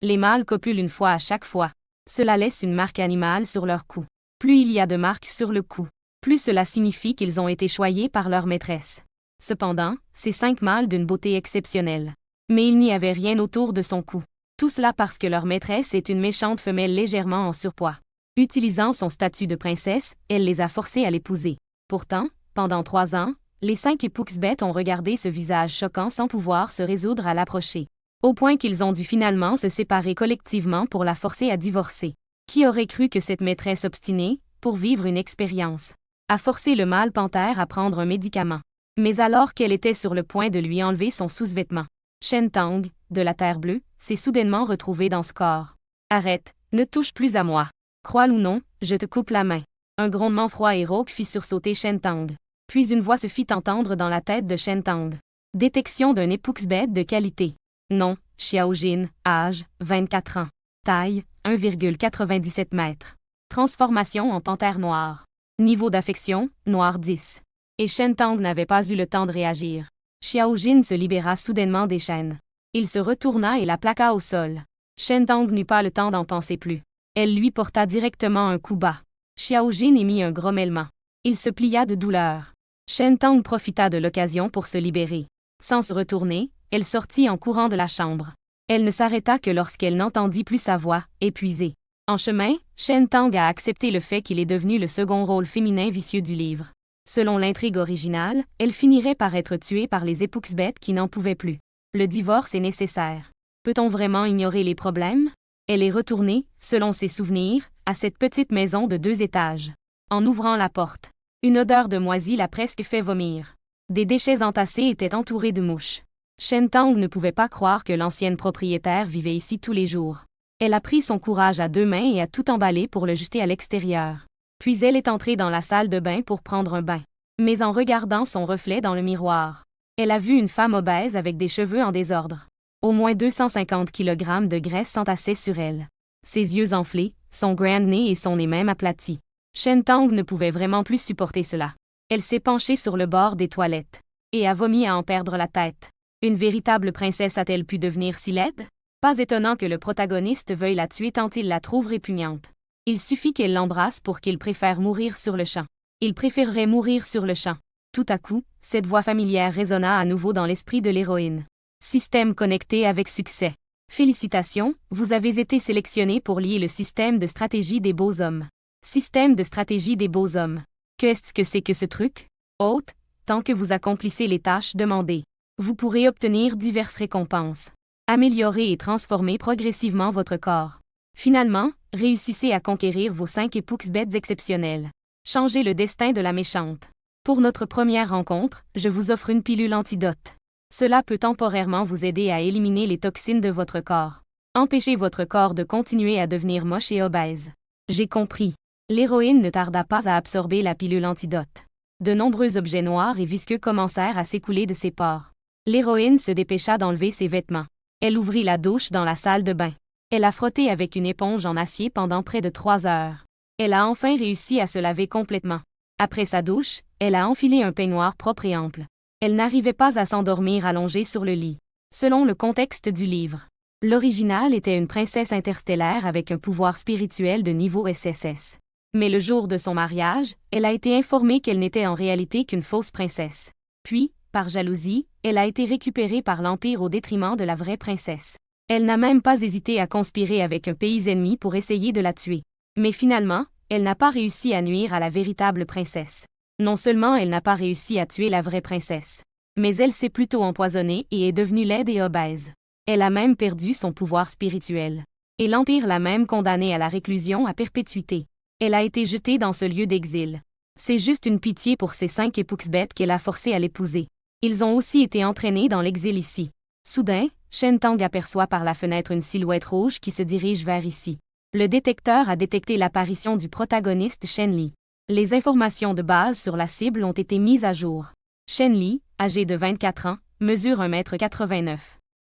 Les mâles copulent une fois à chaque fois. Cela laisse une marque animale sur leur cou. Plus il y a de marques sur le cou, plus cela signifie qu'ils ont été choyés par leur maîtresse. Cependant, ces 5 mâles d'une beauté exceptionnelle. Mais il n'y avait rien autour de son cou. Tout cela parce que leur maîtresse est une méchante femelle légèrement en surpoids. Utilisant son statut de princesse, elle les a forcés à l'épouser. Pourtant, pendant 3 ans, les 5 époux-bêtes ont regardé ce visage choquant sans pouvoir se résoudre à l'approcher. Au point qu'ils ont dû finalement se séparer collectivement pour la forcer à divorcer. Qui aurait cru que cette maîtresse obstinée, pour vivre une expérience, a forcé le mâle panthère à prendre un médicament. Mais alors qu'elle était sur le point de lui enlever son sous-vêtement, Shen Tang, de la Terre Bleue, s'est soudainement retrouvé dans ce corps. « Arrête, ne touche plus à moi. Crois-le ou non, je te coupe la main. » Un grondement froid et rauque fit sursauter Shen Tang. Puis une voix se fit entendre dans la tête de Shen Tang. Détection d'un époux-bête de qualité. Nom, Xiao Jin, âge, 24 ans. Taille, 1,97 mètres. Transformation en panthère noire. Niveau d'affection, noir 10. Et Shen Tang n'avait pas eu le temps de réagir. Xiao Jin se libéra soudainement des chaînes. Il se retourna et la plaqua au sol. Shen Tang n'eut pas le temps d'en penser plus. Elle lui porta directement un coup bas. Xiao Jin émit un grommellement. Il se plia de douleur. Shen Tang profita de l'occasion pour se libérer. Sans se retourner, elle sortit en courant de la chambre. Elle ne s'arrêta que lorsqu'elle n'entendit plus sa voix, épuisée. En chemin, Shen Tang a accepté le fait qu'il est devenu le second rôle féminin vicieux du livre. Selon l'intrigue originale, elle finirait par être tuée par les époux-bêtes qui n'en pouvaient plus. Le divorce est nécessaire. Peut-on vraiment ignorer les problèmes? Elle est retournée, selon ses souvenirs, à cette petite maison de 2 étages. En ouvrant la porte, une odeur de moisi l'a presque fait vomir. Des déchets entassés étaient entourés de mouches. Shen Tang ne pouvait pas croire que l'ancienne propriétaire vivait ici tous les jours. Elle a pris son courage à 2 mains et a tout emballé pour le jeter à l'extérieur. Puis elle est entrée dans la salle de bain pour prendre un bain. Mais en regardant son reflet dans le miroir, elle a vu une femme obèse avec des cheveux en désordre. Au moins 250 kg de graisse s'entassaient sur elle. Ses yeux enflés, son grand nez et son nez même aplati. Shen Tang ne pouvait vraiment plus supporter cela. Elle s'est penchée sur le bord des toilettes et a vomi à en perdre la tête. Une véritable princesse a-t-elle pu devenir si laide? Pas étonnant que le protagoniste veuille la tuer tant il la trouve répugnante. Il suffit qu'elle l'embrasse pour qu'il préfère mourir sur le champ. Il préférerait mourir sur le champ. Tout à coup, cette voix familière résonna à nouveau dans l'esprit de l'héroïne. Système connecté avec succès. Félicitations, vous avez été sélectionné pour lier le système de stratégie des beaux hommes. Système de stratégie des beaux hommes. Qu'est-ce que c'est que ce truc? Hôte, tant que vous accomplissez les tâches demandées, vous pourrez obtenir diverses récompenses. Améliorer et transformer progressivement votre corps. Finalement, réussissez à conquérir vos 5 époux-bêtes exceptionnelles. Changez le destin de la méchante. Pour notre première rencontre, je vous offre une pilule antidote. Cela peut temporairement vous aider à éliminer les toxines de votre corps. Empêchez votre corps de continuer à devenir moche et obèse. J'ai compris. L'héroïne ne tarda pas à absorber la pilule antidote. De nombreux objets noirs et visqueux commencèrent à s'écouler de ses pores. L'héroïne se dépêcha d'enlever ses vêtements. Elle ouvrit la douche dans la salle de bain. Elle a frotté avec une éponge en acier pendant près de 3 heures. Elle a enfin réussi à se laver complètement. Après sa douche, elle a enfilé un peignoir propre et ample. Elle n'arrivait pas à s'endormir allongée sur le lit. Selon le contexte du livre, l'original était une princesse interstellaire avec un pouvoir spirituel de niveau SSS. Mais le jour de son mariage, elle a été informée qu'elle n'était en réalité qu'une fausse princesse. Puis, par jalousie, elle a été récupérée par l'Empire au détriment de la vraie princesse. Elle n'a même pas hésité à conspirer avec un pays ennemi pour essayer de la tuer. Mais finalement, elle n'a pas réussi à nuire à la véritable princesse. Non seulement elle n'a pas réussi à tuer la vraie princesse, mais elle s'est plutôt empoisonnée et est devenue laide et obèse. Elle a même perdu son pouvoir spirituel. Et l'Empire l'a même condamnée à la réclusion à perpétuité. Elle a été jetée dans ce lieu d'exil. C'est juste une pitié pour ces 5 époux-bêtes qu'elle a forcé à l'épouser. Ils ont aussi été entraînés dans l'exil ici. Soudain, Shen Tang aperçoit par la fenêtre une silhouette rouge qui se dirige vers ici. Le détecteur a détecté l'apparition du protagoniste Shen Li. Les informations de base sur la cible ont été mises à jour. Shen Li, âgé de 24 ans, mesure 1,89 m.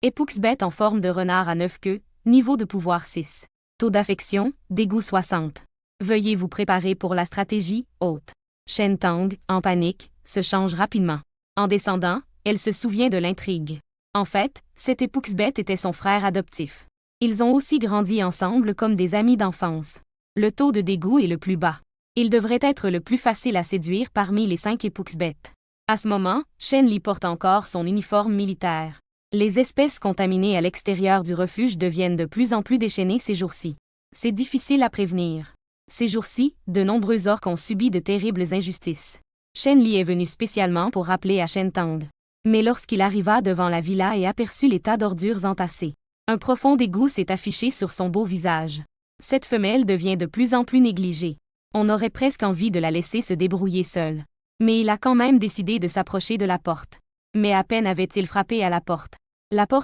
Époux-bête en forme de renard à 9 queues, niveau de pouvoir 6. Taux d'affection, dégoût 60. Veuillez vous préparer pour la stratégie, hôte. Shen Tang, en panique, se change rapidement. En descendant, elle se souvient de l'intrigue. En fait, cet époux-bête était son frère adoptif. Ils ont aussi grandi ensemble comme des amis d'enfance. Le taux de dégoût est le plus bas. Il devrait être le plus facile à séduire parmi les 5 épuxbêtes. À ce moment, Shen Li porte encore son uniforme militaire. Les espèces contaminées à l'extérieur du refuge deviennent de plus en plus déchaînées ces jours-ci. C'est difficile à prévenir. Ces jours-ci, de nombreux orques ont subi de terribles injustices. Shen Li est venu spécialement pour rappeler à Shen Tang. Mais lorsqu'il arriva devant la villa et aperçut les tas d'ordures entassées, un profond dégoût s'est affiché sur son beau visage. Cette femelle devient de plus en plus négligée. On aurait presque envie de la laisser se débrouiller seule. Mais il a quand même décidé de s'approcher de la porte. Mais à peine avait-il frappé à la porte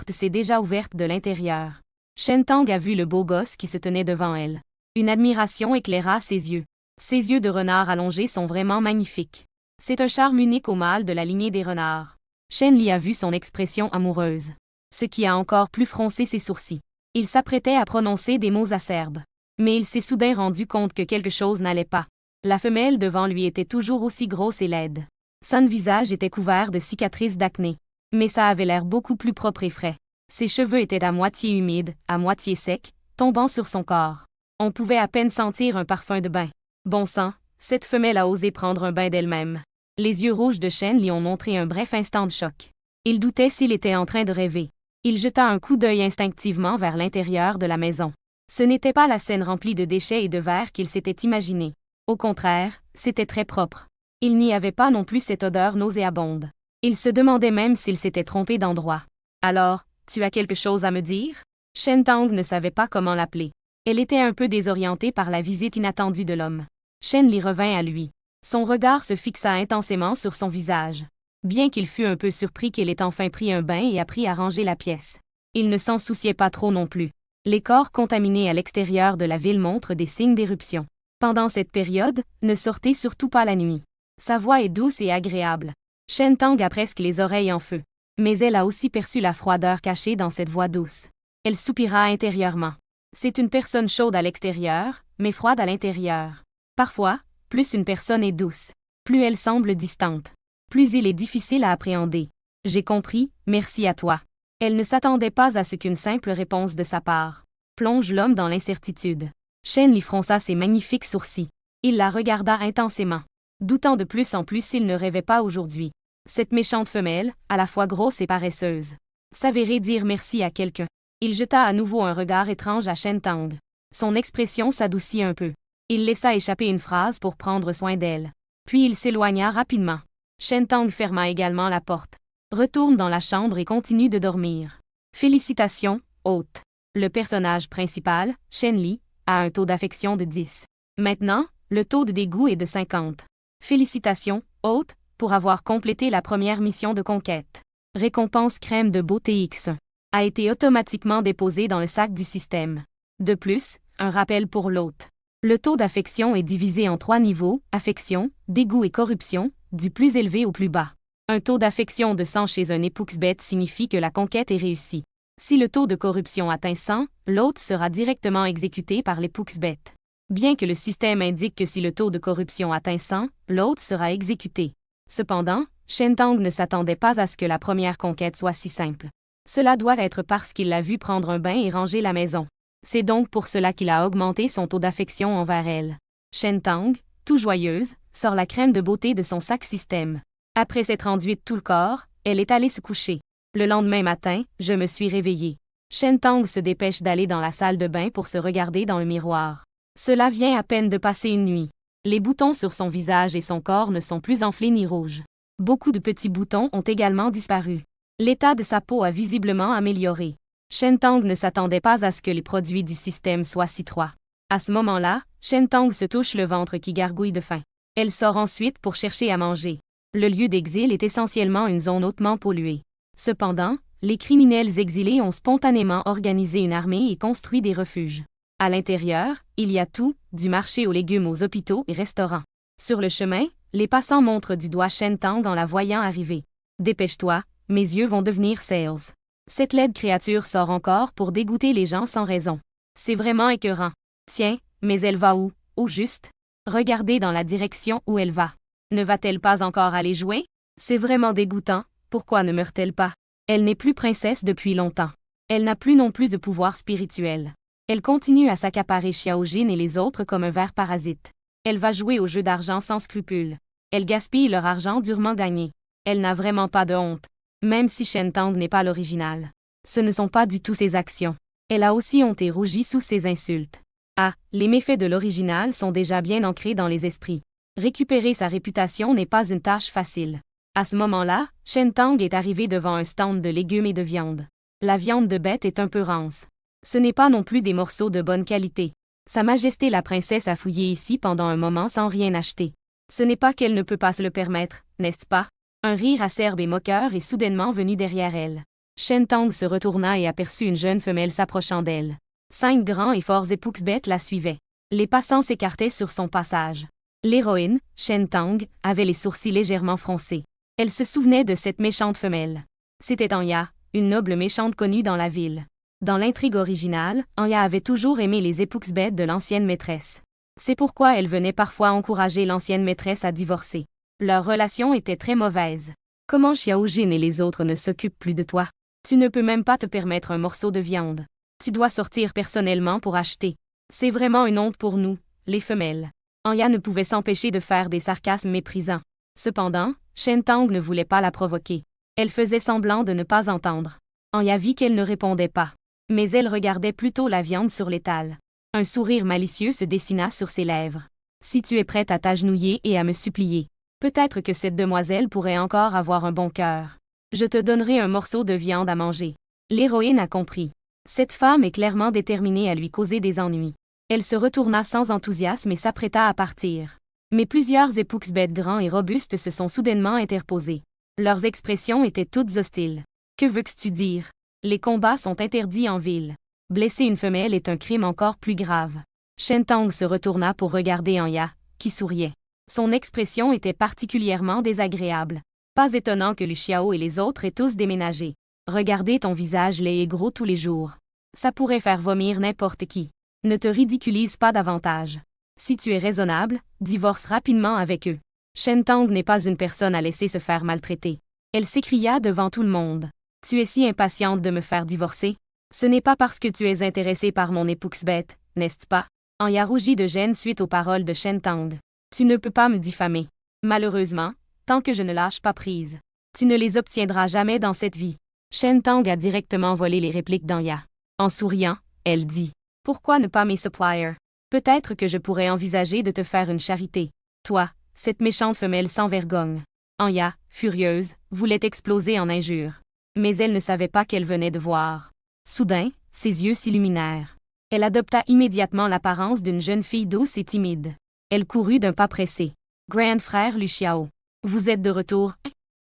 s'est déjà ouverte de l'intérieur. Shen Tang a vu le beau gosse qui se tenait devant elle. Une admiration éclaira ses yeux. Ses yeux de renard allongés sont vraiment magnifiques. C'est un charme unique au mâle de la lignée des renards. Shen Li a vu son expression amoureuse, ce qui a encore plus froncé ses sourcils. Il s'apprêtait à prononcer des mots acerbes. Mais il s'est soudain rendu compte que quelque chose n'allait pas. La femelle devant lui était toujours aussi grosse et laide. Son visage était couvert de cicatrices d'acné. Mais ça avait l'air beaucoup plus propre et frais. Ses cheveux étaient à moitié humides, à moitié secs, tombant sur son corps. On pouvait à peine sentir un parfum de bain. Bon sang, cette femelle a osé prendre un bain d'elle-même. Les yeux rouges de Shen Li ont montré un bref instant de choc. Il doutait s'il était en train de rêver. Il jeta un coup d'œil instinctivement vers l'intérieur de la maison. Ce n'était pas la scène remplie de déchets et de verre qu'il s'était imaginé. Au contraire, c'était très propre. Il n'y avait pas non plus cette odeur nauséabonde. Il se demandait même s'il s'était trompé d'endroit. « Alors, tu as quelque chose à me dire ?» Shen Tang ne savait pas comment l'appeler. Elle était un peu désorientée par la visite inattendue de l'homme. Shen Li revint à lui. Son regard se fixa intensément sur son visage. Bien qu'il fût un peu surpris qu'elle ait enfin pris un bain et appris à ranger la pièce. Il ne s'en souciait pas trop non plus. Les corps contaminés à l'extérieur de la ville montrent des signes d'éruption. Pendant cette période, ne sortez surtout pas la nuit. Sa voix est douce et agréable. Shen Tang a presque les oreilles en feu. Mais elle a aussi perçu la froideur cachée dans cette voix douce. Elle soupira intérieurement. C'est une personne chaude à l'extérieur, mais froide à l'intérieur. Parfois, plus une personne est douce, plus elle semble distante, plus il est difficile à appréhender. J'ai compris, merci à toi. Elle ne s'attendait pas à ce qu'une simple réponse de sa part plonge l'homme dans l'incertitude. Shen Li fronça ses magnifiques sourcils. Il la regarda intensément, doutant de plus en plus s'il ne rêvait pas aujourd'hui. Cette méchante femelle, à la fois grosse et paresseuse, s'avérait dire merci à quelqu'un. Il jeta à nouveau un regard étrange à Shen Tang. Son expression s'adoucit un peu. Il laissa échapper une phrase pour prendre soin d'elle. Puis il s'éloigna rapidement. Shen Tang ferma également la porte. Retourne dans la chambre et continue de dormir. Félicitations, hôte. Le personnage principal, Shen Li, a un taux d'affection de 10. Maintenant, le taux de dégoût est de 50. Félicitations, hôte, pour avoir complété la première mission de conquête. Récompense crème de beauté X1 a été automatiquement déposée dans le sac du système. De plus, un rappel pour l'hôte. Le taux d'affection est divisé en 3 niveaux, affection, dégoût et corruption, du plus élevé au plus bas. Un taux d'affection de 100 chez un épuxbête signifie que la conquête est réussie. Si le taux de corruption atteint 100, l'hôte sera directement exécuté par l'épuxbête. Bien que le système indique que si le taux de corruption atteint 100, l'hôte sera exécuté. Cependant, Shen Tang ne s'attendait pas à ce que la première conquête soit si simple. Cela doit être parce qu'il l'a vu prendre un bain et ranger la maison. C'est donc pour cela qu'il a augmenté son taux d'affection envers elle. Shen Tang, tout joyeuse, sort la crème de beauté de son sac système. Après s'être enduite tout le corps, elle est allée se coucher. Le lendemain matin, je me suis réveillée. Shen Tang se dépêche d'aller dans la salle de bain pour se regarder dans le miroir. Cela vient à peine de passer une nuit. Les boutons sur son visage et son corps ne sont plus enflés ni rouges. Beaucoup de petits boutons ont également disparu. L'état de sa peau a visiblement amélioré. Shen Tang ne s'attendait pas à ce que les produits du système soient si froids. À ce moment-là, Shen Tang se touche le ventre qui gargouille de faim. Elle sort ensuite pour chercher à manger. Le lieu d'exil est essentiellement une zone hautement polluée. Cependant, les criminels exilés ont spontanément organisé une armée et construit des refuges. À l'intérieur, il y a tout, du marché aux légumes aux hôpitaux et restaurants. Sur le chemin, les passants montrent du doigt Shen Tang en la voyant arriver. « Dépêche-toi, mes yeux vont devenir sales. » Cette laide créature sort encore pour dégoûter les gens sans raison. C'est vraiment écœurant. Tiens, mais elle va où, au juste? Regardez dans la direction où elle va. Ne va-t-elle pas encore aller jouer? C'est vraiment dégoûtant, pourquoi ne meurt-elle pas? Elle n'est plus princesse depuis longtemps. Elle n'a plus non plus de pouvoir spirituel. Elle continue à s'accaparer Xiao Jin et les autres comme un ver parasite. Elle va jouer au jeu d'argent sans scrupule. Elle gaspille leur argent durement gagné. Elle n'a vraiment pas de honte. Même si Shen Tang n'est pas l'original. Ce ne sont pas du tout ses actions. Elle a aussi honte et rougit sous ses insultes. Ah, les méfaits de l'original sont déjà bien ancrés dans les esprits. Récupérer sa réputation n'est pas une tâche facile. À ce moment-là, Shen Tang est arrivé devant un stand de légumes et de viande. La viande de bête est un peu rance. Ce n'est pas non plus des morceaux de bonne qualité. Sa Majesté la princesse a fouillé ici pendant un moment sans rien acheter. Ce n'est pas qu'elle ne peut pas se le permettre, n'est-ce pas? Un rire acerbe et moqueur est soudainement venu derrière elle. Shen Tang se retourna et aperçut une jeune femelle s'approchant d'elle. 5 grands et forts époucs-bêtes la suivaient. Les passants s'écartaient sur son passage. L'héroïne, Shen Tang, avait les sourcils légèrement froncés. Elle se souvenait de cette méchante femelle. C'était Anya, une noble méchante connue dans la ville. Dans l'intrigue originale, Anya avait toujours aimé les époucs-bêtes de l'ancienne maîtresse. C'est pourquoi elle venait parfois encourager l'ancienne maîtresse à divorcer. Leur relation était très mauvaise. Comment Xiao Jin et les autres ne s'occupent plus de toi? Tu ne peux même pas te permettre un morceau de viande. Tu dois sortir personnellement pour acheter. C'est vraiment une honte pour nous, les femelles. Anya ne pouvait s'empêcher de faire des sarcasmes méprisants. Cependant, Shen Tang ne voulait pas la provoquer. Elle faisait semblant de ne pas entendre. Anya vit qu'elle ne répondait pas. Mais elle regardait plutôt la viande sur l'étal. Un sourire malicieux se dessina sur ses lèvres. Si tu es prête à t'agenouiller et à me supplier, peut-être que cette demoiselle pourrait encore avoir un bon cœur. Je te donnerai un morceau de viande à manger. L'héroïne a compris. Cette femme est clairement déterminée à lui causer des ennuis. Elle se retourna sans enthousiasme et s'apprêta à partir. Mais plusieurs époucs-bêtes grands et robustes se sont soudainement interposés. Leurs expressions étaient toutes hostiles. Que veux-tu dire? Les combats sont interdits en ville. Blesser une femelle est un crime encore plus grave. Shen Tang se retourna pour regarder Anya, qui souriait. Son expression était particulièrement désagréable. Pas étonnant que Lu Xiao et les autres aient tous déménagé. Regarder ton visage laid et gros tous les jours. Ça pourrait faire vomir n'importe qui. Ne te ridiculise pas davantage. Si tu es raisonnable, divorce rapidement avec eux. Shen Tang n'est pas une personne à laisser se faire maltraiter. Elle s'écria devant tout le monde. Tu es si impatiente de me faire divorcer? Ce n'est pas parce que tu es intéressée par mon époucs-bête, n'est-ce pas? Anya rougit de gêne suite aux paroles de Shen Tang. Tu ne peux pas me diffamer. Malheureusement, tant que je ne lâche pas prise, tu ne les obtiendras jamais dans cette vie. Shen Tang a directement volé les répliques d'Anya. En souriant, elle dit. Pourquoi ne pas mes suppliers? Peut-être que je pourrais envisager de te faire une charité. Toi, cette méchante femelle sans vergogne. Anya, furieuse, voulait exploser en injures. Mais elle ne savait pas qu'elle venait de voir. Soudain, ses yeux s'illuminèrent. Elle adopta immédiatement l'apparence d'une jeune fille douce et timide. Elle courut d'un pas pressé. Grand frère Lu Xiao. Vous êtes de retour?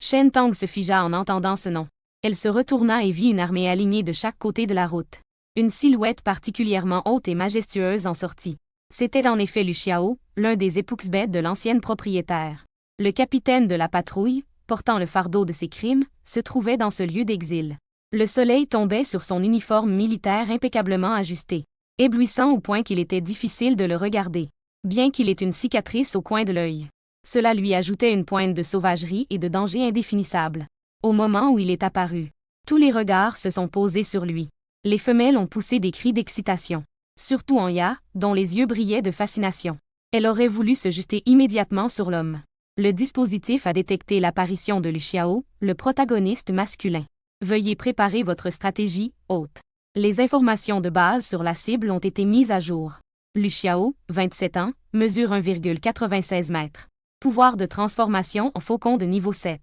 Shen Tang se figea en entendant ce nom. Elle se retourna et vit une armée alignée de chaque côté de la route. Une silhouette particulièrement haute et majestueuse en sortit. C'était en effet Lu Xiao, l'un des époucs-bêtes de l'ancienne propriétaire. Le capitaine de la patrouille, portant le fardeau de ses crimes, se trouvait dans ce lieu d'exil. Le soleil tombait sur son uniforme militaire impeccablement ajusté, éblouissant au point qu'il était difficile de le regarder, bien qu'il ait une cicatrice au coin de l'œil. Cela lui ajoutait une pointe de sauvagerie et de danger indéfinissable. Au moment où il est apparu, tous les regards se sont posés sur lui. Les femelles ont poussé des cris d'excitation. Surtout Anya, dont les yeux brillaient de fascination. Elle aurait voulu se jeter immédiatement sur l'homme. Le dispositif a détecté l'apparition de Lu Xiao, le protagoniste masculin. Veuillez préparer votre stratégie, hôte. Les informations de base sur la cible ont été mises à jour. Lu Xiao, 27 ans, mesure 1,96 m. Pouvoir de transformation en faucon de niveau 7.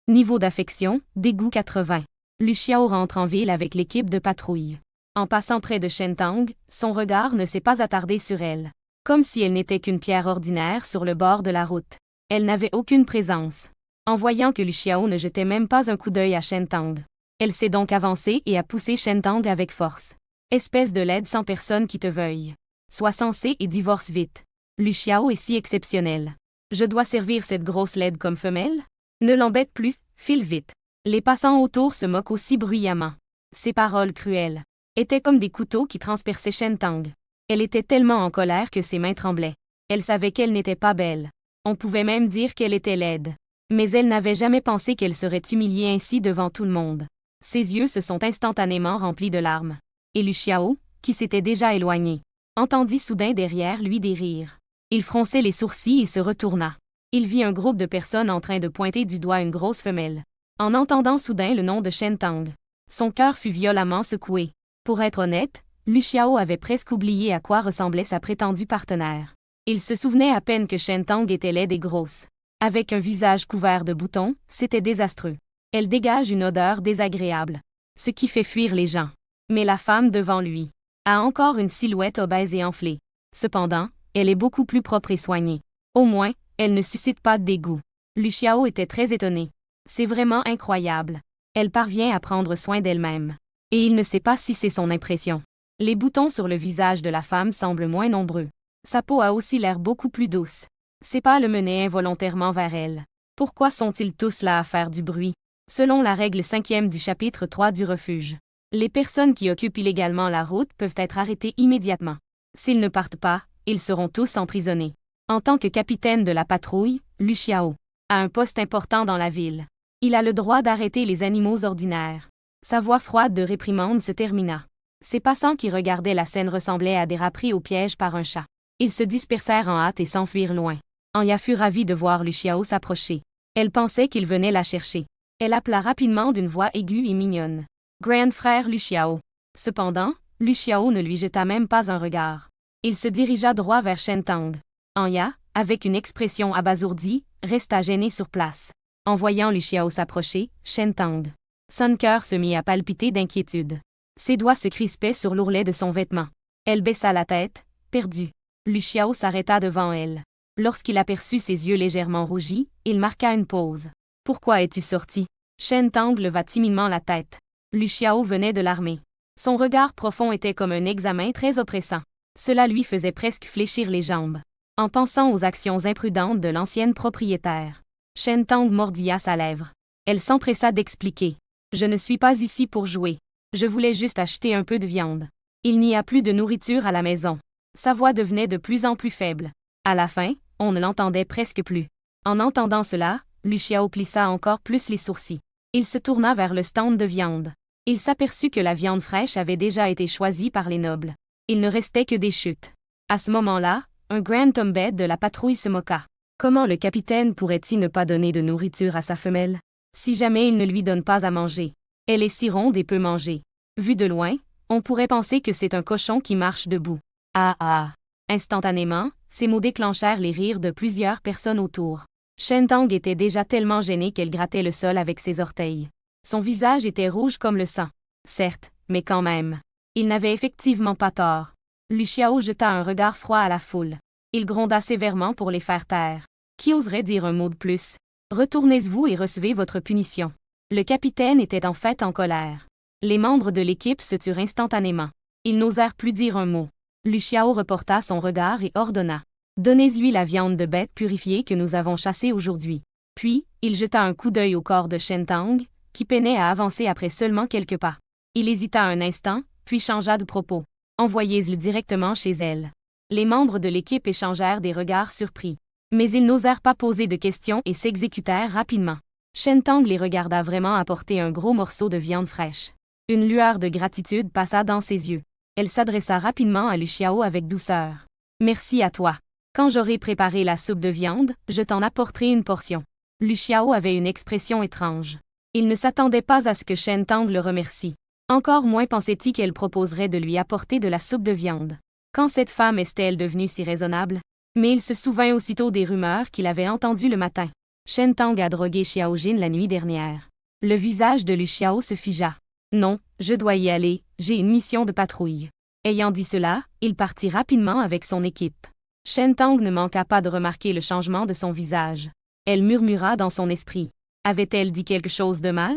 Niveau d'affection, dégoût 80. Lu Xiao rentre en ville avec l'équipe de patrouille. En passant près de Shen Tang, son regard ne s'est pas attardé sur elle. Comme si elle n'était qu'une pierre ordinaire sur le bord de la route. Elle n'avait aucune présence. En voyant que Lu Xiao ne jetait même pas un coup d'œil à Shen Tang. Elle s'est donc avancée et a poussé Shen Tang avec force. Espèce de laide sans personne qui te veuille. Sois sensé et divorce vite. Lu Xiao est si exceptionnel. Je dois servir cette grosse laide comme femelle? Ne l'embête plus, file vite. Les passants autour se moquent aussi bruyamment. Ces paroles cruelles étaient comme des couteaux qui transperçaient Shen Tang. Elle était tellement en colère que ses mains tremblaient. Elle savait qu'elle n'était pas belle. On pouvait même dire qu'elle était laide. Mais elle n'avait jamais pensé qu'elle serait humiliée ainsi devant tout le monde. Ses yeux se sont instantanément remplis de larmes. Et Lu Xiao, qui s'était déjà éloigné, entendit soudain derrière lui des rires. Il fronçait les sourcils et se retourna. Il vit un groupe de personnes en train de pointer du doigt une grosse femelle. En entendant soudain le nom de Shen Tang, son cœur fut violemment secoué. Pour être honnête, Lu Xiao avait presque oublié à quoi ressemblait sa prétendue partenaire. Il se souvenait à peine que Shen Tang était laide et grosse. Avec un visage couvert de boutons, c'était désastreux. Elle dégage une odeur désagréable, ce qui fait fuir les gens. Mais la femme devant lui a encore une silhouette obèse et enflée. Cependant, elle est beaucoup plus propre et soignée. Au moins, elle ne suscite pas de dégoût. Lu Xiao était très étonné. C'est vraiment incroyable. Elle parvient à prendre soin d'elle-même. Et il ne sait pas si c'est son impression. Les boutons sur le visage de la femme semblent moins nombreux. Sa peau a aussi l'air beaucoup plus douce. Ses pas le menaient involontairement vers elle. Pourquoi sont-ils tous là à faire du bruit? Selon la règle 5e du chapitre 3 du refuge, les personnes qui occupent illégalement la route peuvent être arrêtées immédiatement. S'ils ne partent pas, ils seront tous emprisonnés. En tant que capitaine de la patrouille, Lu Xiao a un poste important dans la ville. Il a le droit d'arrêter les animaux ordinaires. Sa voix froide de réprimande se termina. Ces passants qui regardaient la scène ressemblaient à des rats pris au piège par un chat. Ils se dispersèrent en hâte et s'enfuirent loin. Anya fut ravie de voir Lu Xiao s'approcher. Elle pensait qu'il venait la chercher. Elle appela rapidement d'une voix aiguë et mignonne. « Grand frère Lu Xiao ». Cependant, Lu Xiao ne lui jeta même pas un regard. Il se dirigea droit vers Shen Tang. Anya, avec une expression abasourdie, resta gênée sur place. En voyant Lu Xiao s'approcher, Shen Tang, son cœur se mit à palpiter d'inquiétude. Ses doigts se crispaient sur l'ourlet de son vêtement. Elle baissa la tête, perdue. Lu Xiao s'arrêta devant elle. Lorsqu'il aperçut ses yeux légèrement rougis, il marqua une pause. « Pourquoi es-tu sorti ?» Shen Tang leva timidement la tête. Lu Xiao venait de l'armée. Son regard profond était comme un examen très oppressant. Cela lui faisait presque fléchir les jambes. En pensant aux actions imprudentes de l'ancienne propriétaire, Shen Tang mordilla sa lèvre. Elle s'empressa d'expliquer. « Je ne suis pas ici pour jouer. Je voulais juste acheter un peu de viande. Il n'y a plus de nourriture à la maison. » Sa voix devenait de plus en plus faible. À la fin, on ne l'entendait presque plus. En entendant cela, Lu Xiao plissa encore plus les sourcils. Il se tourna vers le stand de viande. Il s'aperçut que la viande fraîche avait déjà été choisie par les nobles. Il ne restait que des chutes. À ce moment-là, un Grand Tombed de la patrouille se moqua. Comment le capitaine pourrait-il ne pas donner de nourriture à sa femelle? Si jamais il ne lui donne pas à manger. Elle est si ronde et peut manger. Vu de loin, on pourrait penser que c'est un cochon qui marche debout. Ah ah! Instantanément, ces mots déclenchèrent les rires de plusieurs personnes autour. Shen Tang était déjà tellement gênée qu'elle grattait le sol avec ses orteils. Son visage était rouge comme le sang. Certes, mais quand même. Il n'avait effectivement pas tort. Lu Xiao jeta un regard froid à la foule. Il gronda sévèrement pour les faire taire. Qui oserait dire un mot de plus? Retournez-vous et recevez votre punition. Le capitaine était en fait en colère. Les membres de l'équipe se turent instantanément. Ils n'osèrent plus dire un mot. Lu Xiao reporta son regard et ordonna. « Donnez-lui la viande de bête purifiée que nous avons chassée aujourd'hui. » Puis, il jeta un coup d'œil au corps de Shen Tang, qui peinait à avancer après seulement quelques pas. Il hésita un instant, puis changea de propos. « Envoyez-le directement chez elle. » Les membres de l'équipe échangèrent des regards surpris. Mais ils n'osèrent pas poser de questions et s'exécutèrent rapidement. Shen Tang les regarda vraiment apporter un gros morceau de viande fraîche. Une lueur de gratitude passa dans ses yeux. Elle s'adressa rapidement à Lu Xiao avec douceur. « Merci à toi. Quand j'aurai préparé la soupe de viande, je t'en apporterai une portion. » Lu Xiao avait une expression étrange. Il ne s'attendait pas à ce que Shen Tang le remercie. Encore moins pensait-il qu'elle proposerait de lui apporter de la soupe de viande. Quand cette femme est-elle devenue si raisonnable? Mais il se souvint aussitôt des rumeurs qu'il avait entendues le matin. Shen Tang a drogué Xiao Jin la nuit dernière. Le visage de Lu Xiao se figea. Non, je dois y aller, j'ai une mission de patrouille. Ayant dit cela, il partit rapidement avec son équipe. Shen Tang ne manqua pas de remarquer le changement de son visage. Elle murmura dans son esprit. Avait-elle dit quelque chose de mal?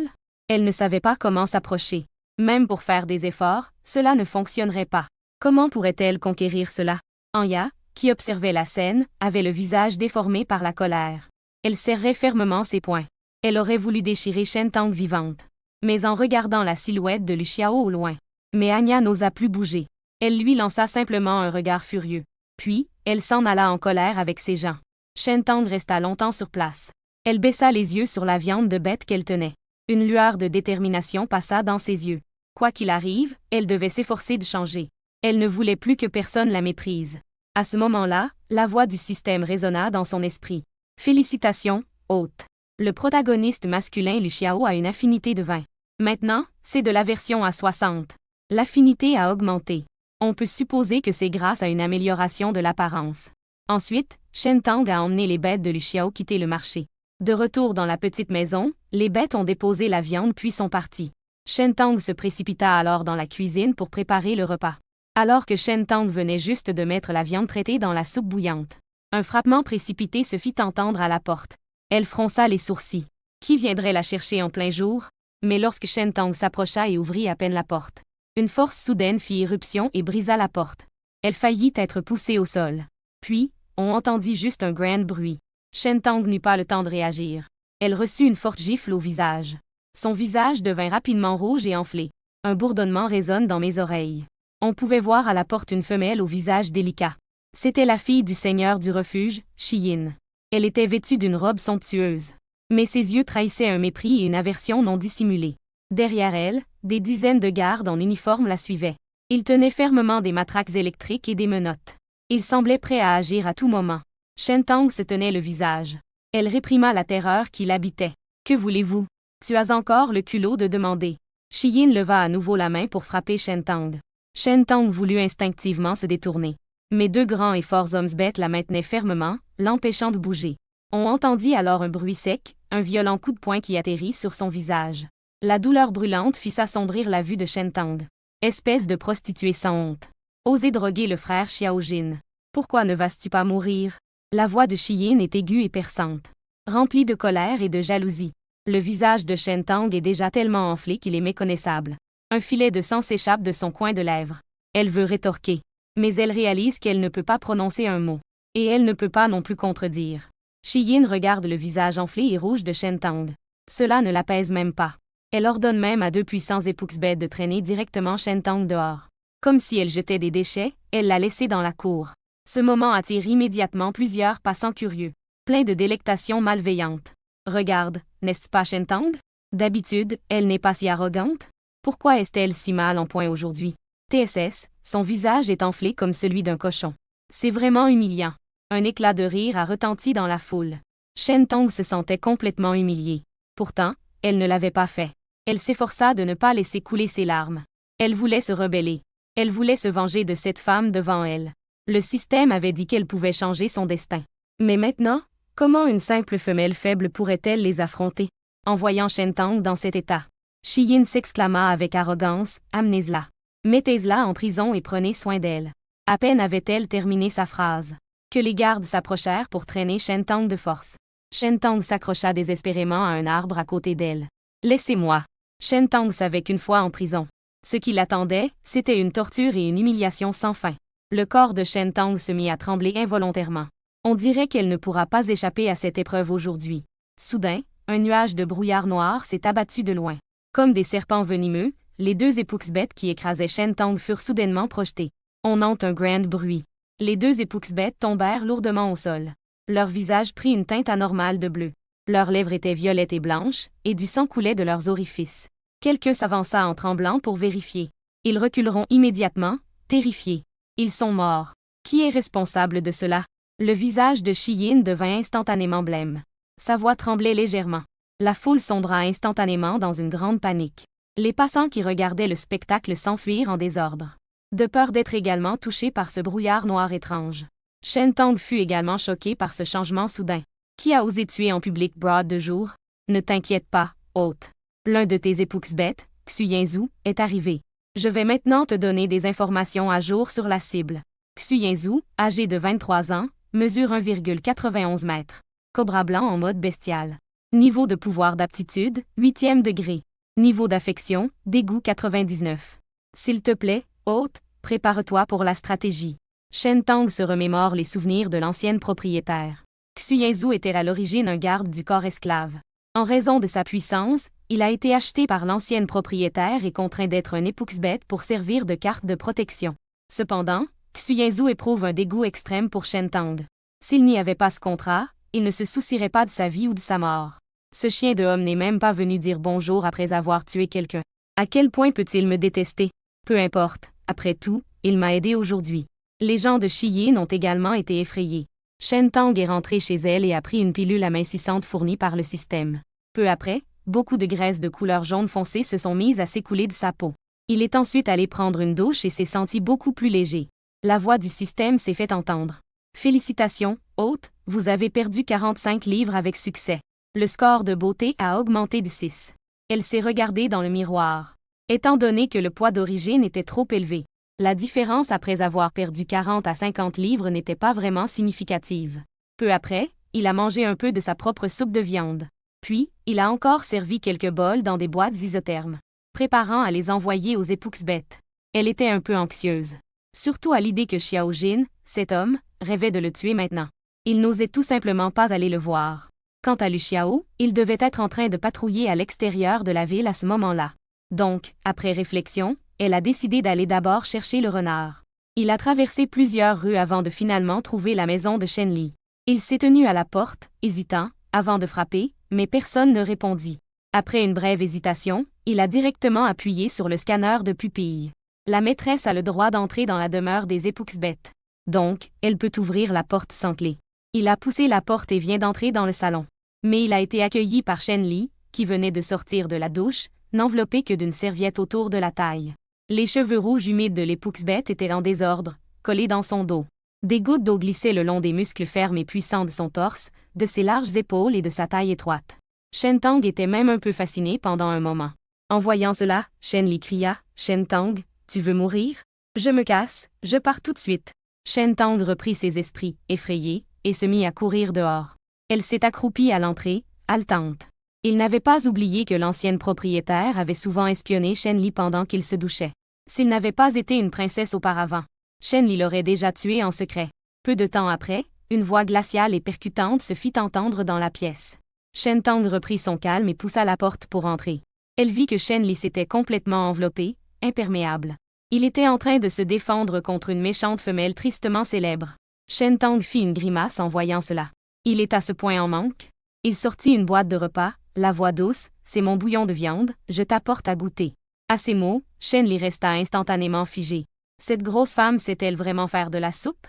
Elle ne savait pas comment s'approcher. Même pour faire des efforts, cela ne fonctionnerait pas. Comment pourrait-elle conquérir cela? Anya, qui observait la scène, avait le visage déformé par la colère. Elle serrait fermement ses poings. Elle aurait voulu déchirer Shen Tang vivante. Mais en regardant la silhouette de Lu Xiao au loin. Mais Anya n'osa plus bouger. Elle lui lança simplement un regard furieux. Puis, elle s'en alla en colère avec ses gens. Shen Tang resta longtemps sur place. Elle baissa les yeux sur la viande de bête qu'elle tenait. Une lueur de détermination passa dans ses yeux. Quoi qu'il arrive, elle devait s'efforcer de changer. Elle ne voulait plus que personne la méprise. À ce moment-là, la voix du système résonna dans son esprit. Félicitations, hôte. Le protagoniste masculin Lu Xiao a une affinité de 20. Maintenant, c'est de l'aversion à 60. L'affinité a augmenté. On peut supposer que c'est grâce à une amélioration de l'apparence. Ensuite, Shen Tang a emmené les bêtes de Lu Xiao quitter le marché. De retour dans la petite maison, les bêtes ont déposé la viande puis sont parties. Shen Tang se précipita alors dans la cuisine pour préparer le repas. Alors que Shen Tang venait juste de mettre la viande traitée dans la soupe bouillante, un frappement précipité se fit entendre à la porte. Elle fronça les sourcils. Qui viendrait la chercher en plein jour? Mais lorsque Shen Tang s'approcha et ouvrit à peine la porte, une force soudaine fit irruption et brisa la porte. Elle faillit être poussée au sol. Puis, on entendit juste un grand bruit. Shen Tang n'eut pas le temps de réagir. Elle reçut une forte gifle au visage. Son visage devint rapidement rouge et enflé. Un bourdonnement résonne dans mes oreilles. On pouvait voir à la porte une femelle au visage délicat. C'était la fille du seigneur du refuge, Shiyin. Elle était vêtue d'une robe somptueuse. Mais ses yeux trahissaient un mépris et une aversion non dissimulée. Derrière elle, des dizaines de gardes en uniforme la suivaient. Ils tenaient fermement des matraques électriques et des menottes. Ils semblaient prêts à agir à tout moment. Shen Tang se tenait le visage. Elle réprima la terreur qui l'habitait. « Que voulez-vous? Tu as encore le culot de demander. » Shiyin leva à nouveau la main pour frapper Shen Tang. Shen Tang voulut instinctivement se détourner. Mais deux grands et forts hommes bêtes la maintenaient fermement, l'empêchant de bouger. On entendit alors un bruit sec, un violent coup de poing qui atterrit sur son visage. La douleur brûlante fit s'assombrir la vue de Shen Tang. Espèce de prostituée sans honte. Oser droguer le frère Xiaojin. Pourquoi ne vas-tu pas mourir? La voix de Shiyin est aiguë et perçante. Remplie de colère et de jalousie. Le visage de Shen Tang est déjà tellement enflé qu'il est méconnaissable. Un filet de sang s'échappe de son coin de lèvres. Elle veut rétorquer. Mais elle réalise qu'elle ne peut pas prononcer un mot. Et elle ne peut pas non plus contredire. Shiyin regarde le visage enflé et rouge de Shen Tang. Cela ne l'apaise même pas. Elle ordonne même à deux puissants épouxbêtes de traîner directement Shen Tang dehors. Comme si elle jetait des déchets, elle l'a laissé dans la cour. Ce moment attire immédiatement plusieurs passants curieux, pleins de délectation malveillante. Regarde, n'est-ce pas Shen Tang? D'habitude, elle n'est pas si arrogante. Pourquoi est-elle si mal en point aujourd'hui? TSS, son visage est enflé comme celui d'un cochon. C'est vraiment humiliant. Un éclat de rire a retenti dans la foule. Shen Tang se sentait complètement humiliée. Pourtant, elle ne l'avait pas fait. Elle s'efforça de ne pas laisser couler ses larmes. Elle voulait se rebeller. Elle voulait se venger de cette femme devant elle. Le système avait dit qu'elle pouvait changer son destin. Mais maintenant, comment une simple femelle faible pourrait-elle les affronter? En voyant Shen Tang dans cet état, Shiyin s'exclama avec arrogance, « Amenez-la. Mettez-la en prison et prenez soin d'elle. » À peine avait-elle terminé sa phrase, que les gardes s'approchèrent pour traîner Shen Tang de force. Shen Tang s'accrocha désespérément à un arbre à côté d'elle. « Laissez-moi. » Shen Tang savait qu'une fois en prison, ce qui l'attendait, c'était une torture et une humiliation sans fin. Le corps de Shen Tang se mit à trembler involontairement. On dirait qu'elle ne pourra pas échapper à cette épreuve aujourd'hui. Soudain, un nuage de brouillard noir s'est abattu de loin. Comme des serpents venimeux, les deux épouxbêtes qui écrasaient Shen Tang furent soudainement projetés. On entend un grand bruit. Les deux épouxbêtes tombèrent lourdement au sol. Leur visage prit une teinte anormale de bleu. Leurs lèvres étaient violettes et blanches, et du sang coulait de leurs orifices. Quelqu'un s'avança en tremblant pour vérifier. Ils reculeront immédiatement, terrifiés. Ils sont morts. Qui est responsable de cela? Le visage de Shiyin devint instantanément blême. Sa voix tremblait légèrement. La foule sombra instantanément dans une grande panique. Les passants qui regardaient le spectacle s'enfuirent en désordre, de peur d'être également touchés par ce brouillard noir étrange. Shen Tang fut également choqué par ce changement soudain. Qui a osé tuer en public broad de jour? Ne t'inquiète pas, hôte. L'un de tes épouxbêtes, Xuyen Zhu, est arrivé. Je vais maintenant te donner des informations à jour sur la cible. Xuyen Zhu, âgé de 23 ans, mesure 1,91 m. Cobra blanc en mode bestial. Niveau de pouvoir d'aptitude, 8e degré. Niveau d'affection, dégoût 99. S'il te plaît, hôte, prépare-toi pour la stratégie. Shen Tang se remémore les souvenirs de l'ancienne propriétaire. Xuyen Zhu était à l'origine un garde du corps esclave. En raison de sa puissance, il a été acheté par l'ancienne propriétaire et contraint d'être un épouxbête pour servir de carte de protection. Cependant, Xuyen Zhu éprouve un dégoût extrême pour Shen Tang. S'il n'y avait pas ce contrat, il ne se soucierait pas de sa vie ou de sa mort. Ce chien de homme n'est même pas venu dire bonjour après avoir tué quelqu'un. À quel point peut-il me détester? Peu importe, après tout, il m'a aidé aujourd'hui. Les gens de Shiyin ont également été effrayés. Shen Tang est rentrée chez elle et a pris une pilule amincissante fournie par le système. Peu après, beaucoup de graisses de couleur jaune foncé se sont mises à s'écouler de sa peau. Il est ensuite allé prendre une douche et s'est senti beaucoup plus léger. La voix du système s'est fait entendre. Félicitations, hôte, vous avez perdu 45 livres avec succès. Le score de beauté a augmenté de 6. Elle s'est regardée dans le miroir. Étant donné que le poids d'origine était trop élevé, la différence après avoir perdu 40 à 50 livres n'était pas vraiment significative. Peu après, il a mangé un peu de sa propre soupe de viande. Puis, il a encore servi quelques bols dans des boîtes isothermes, préparant à les envoyer aux Epuxbet. Elle était un peu anxieuse. Surtout à l'idée que Xiao Jin, cet homme, rêvait de le tuer maintenant. Il n'osait tout simplement pas aller le voir. Quant à Lu Xiao, il devait être en train de patrouiller à l'extérieur de la ville à ce moment-là. Donc, après réflexion, elle a décidé d'aller d'abord chercher le renard. Il a traversé plusieurs rues avant de finalement trouver la maison de Shen Li. Il s'est tenu à la porte, hésitant, avant de frapper, mais personne ne répondit. Après une brève hésitation, il a directement appuyé sur le scanner de pupille. La maîtresse a le droit d'entrer dans la demeure des Epuxbet. Donc, elle peut ouvrir la porte sans clé. Il a poussé la porte et vient d'entrer dans le salon. Mais il a été accueilli par Shen Li, qui venait de sortir de la douche, n'enveloppé que d'une serviette autour de la taille. Les cheveux rouges humides de l'Epuxbet étaient en désordre, collés dans son dos. Des gouttes d'eau glissaient le long des muscles fermes et puissants de son torse, de ses larges épaules et de sa taille étroite. Shen Tang était même un peu fasciné pendant un moment. En voyant cela, Shen Li cria « Shen Tang, tu veux mourir? Je me casse, je pars tout de suite. » Shen Tang reprit ses esprits, effrayé, et se mit à courir dehors. Elle s'est accroupie à l'entrée, haletante. Il n'avait pas oublié que l'ancienne propriétaire avait souvent espionné Shen Li pendant qu'il se douchait. S'il n'avait pas été une princesse auparavant, Shen Li l'aurait déjà tué en secret. Peu de temps après, une voix glaciale et percutante se fit entendre dans la pièce. Shen Tang reprit son calme et poussa la porte pour entrer. Elle vit que Shen Li s'était complètement enveloppé, imperméable. Il était en train de se défendre contre une méchante femelle tristement célèbre. Shen Tang fit une grimace en voyant cela. Il est à ce point en manque. Il sortit une boîte de repas, la voix douce, « C'est mon bouillon de viande, je t'apporte à goûter. » À ces mots, Shen Li resta instantanément figé. Cette grosse femme sait-elle vraiment faire de la soupe?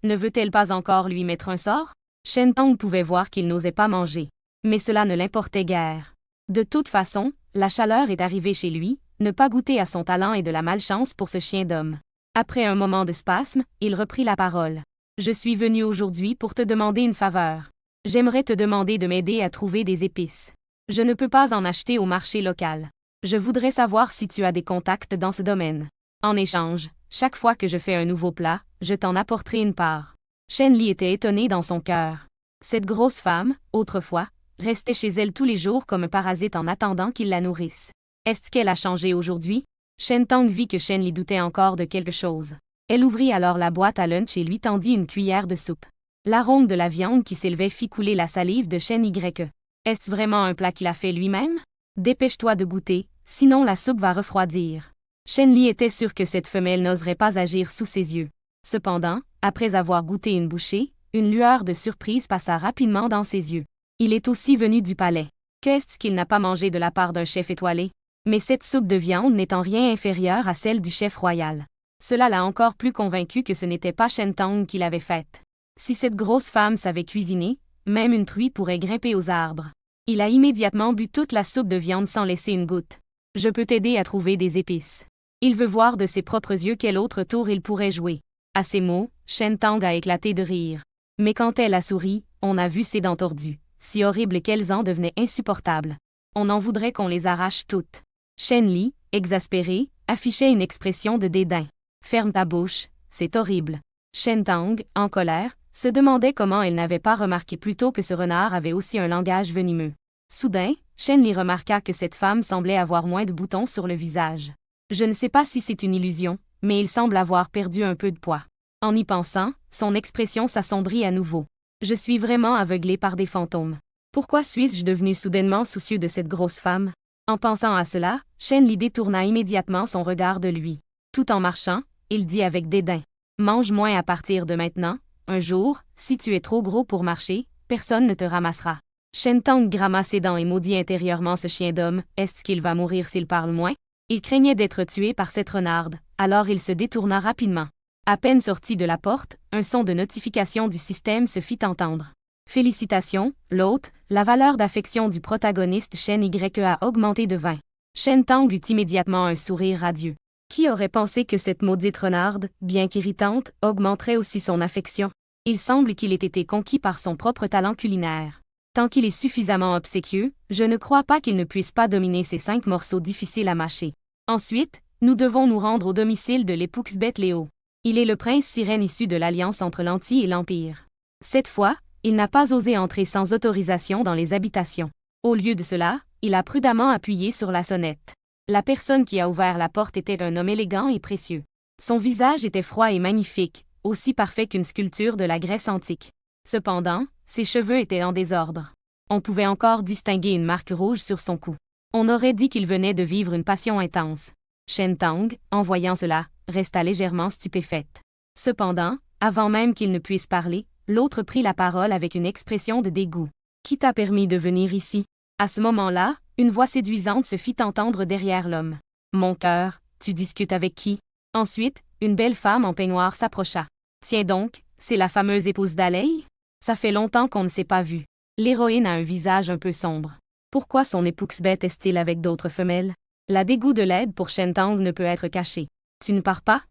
Ne veut-elle pas encore lui mettre un sort? Shen Tang pouvait voir qu'il n'osait pas manger. Mais cela ne l'importait guère. De toute façon, la chaleur est arrivée chez lui, ne pas goûter à son talent et de la malchance pour ce chien d'homme. Après un moment de spasme, il reprit la parole. « Je suis venu aujourd'hui pour te demander une faveur. J'aimerais te demander de m'aider à trouver des épices. Je ne peux pas en acheter au marché local. Je voudrais savoir si tu as des contacts dans ce domaine. En échange, chaque fois que je fais un nouveau plat, je t'en apporterai une part. » Shen Li était étonné dans son cœur. Cette grosse femme, autrefois, restait chez elle tous les jours comme un parasite en attendant qu'il la nourrisse. Est-ce qu'elle a changé aujourd'hui? Shen Tang vit que Shen Li doutait encore de quelque chose. Elle ouvrit alors la boîte à lunch et lui tendit une cuillère de soupe. L'arôme de la viande qui s'élevait fit couler la salive de Shen Y. Est-ce vraiment un plat qu'il a fait lui-même? Dépêche-toi de goûter, sinon la soupe va refroidir. Shen Li était sûr que cette femelle n'oserait pas agir sous ses yeux. Cependant, après avoir goûté une bouchée, une lueur de surprise passa rapidement dans ses yeux. Il est aussi venu du palais. Qu'est-ce qu'il n'a pas mangé de la part d'un chef étoilé? Mais cette soupe de viande n'est en rien inférieure à celle du chef royal. Cela l'a encore plus convaincu que ce n'était pas Shen Tang qui l'avait faite. Si cette grosse femme savait cuisiner, même une truie pourrait grimper aux arbres. Il a immédiatement bu toute la soupe de viande sans laisser une goutte. Je peux t'aider à trouver des épices. Il veut voir de ses propres yeux quel autre tour il pourrait jouer. À ces mots, Shen Tang a éclaté de rire. Mais quand elle a souri, on a vu ses dents tordues, si horribles qu'elles en devenaient insupportables. On en voudrait qu'on les arrache toutes. Shen Li, exaspéré, affichait une expression de dédain. « Ferme ta bouche, c'est horrible. » Shen Tang, en colère, se demandait comment elle n'avait pas remarqué plus tôt que ce renard avait aussi un langage venimeux. Soudain, Shen Li remarqua que cette femme semblait avoir moins de boutons sur le visage. Je ne sais pas si c'est une illusion, mais il semble avoir perdu un peu de poids. En y pensant, son expression s'assombrit à nouveau. Je suis vraiment aveuglé par des fantômes. Pourquoi suis-je devenu soudainement soucieux de cette grosse femme? En pensant à cela, Shen Li détourna immédiatement son regard de lui. Tout en marchant, il dit avec dédain. Mange moins à partir de maintenant. Un jour, si tu es trop gros pour marcher, personne ne te ramassera. Shen Tang gramma ses dents et maudit intérieurement ce chien d'homme. Est-ce qu'il va mourir s'il parle moins? Il craignait d'être tué par cette renarde, alors il se détourna rapidement. À peine sorti de la porte, un son de notification du système se fit entendre. Félicitations, l'hôte, la valeur d'affection du protagoniste Shen Y a augmenté de 20. Shen Tang eut immédiatement un sourire radieux. Qui aurait pensé que cette maudite renarde, bien qu'irritante, augmenterait aussi son affection? Il semble qu'il ait été conquis par son propre talent culinaire. Tant qu'il est suffisamment obséquieux, je ne crois pas qu'il ne puisse pas dominer ces 5 morceaux difficiles à mâcher. Ensuite, nous devons nous rendre au domicile de l'Epuxbet Léo. Il est le prince sirène issu de l'alliance entre l'Anti et l'Empire. Cette fois, il n'a pas osé entrer sans autorisation dans les habitations. Au lieu de cela, il a prudemment appuyé sur la sonnette. La personne qui a ouvert la porte était un homme élégant et précieux. Son visage était froid et magnifique, aussi parfait qu'une sculpture de la Grèce antique. Cependant, ses cheveux étaient en désordre. On pouvait encore distinguer une marque rouge sur son cou. On aurait dit qu'il venait de vivre une passion intense. Shen Tang, en voyant cela, resta légèrement stupéfaite. Cependant, avant même qu'il ne puisse parler, l'autre prit la parole avec une expression de dégoût. « Qui t'a permis de venir ici? » À ce moment-là, une voix séduisante se fit entendre derrière l'homme. « Mon cœur, tu discutes avec qui? » Ensuite, une belle femme en peignoir s'approcha. « Tiens donc, c'est la fameuse épouse d'Alei? Ça fait longtemps qu'on ne s'est pas vu. » L'héroïne a un visage un peu sombre. Pourquoi son Epuxbet est-il avec d'autres femelles? La dégoût de l'aide pour Shen Tang ne peut être cachée. Tu ne pars pas?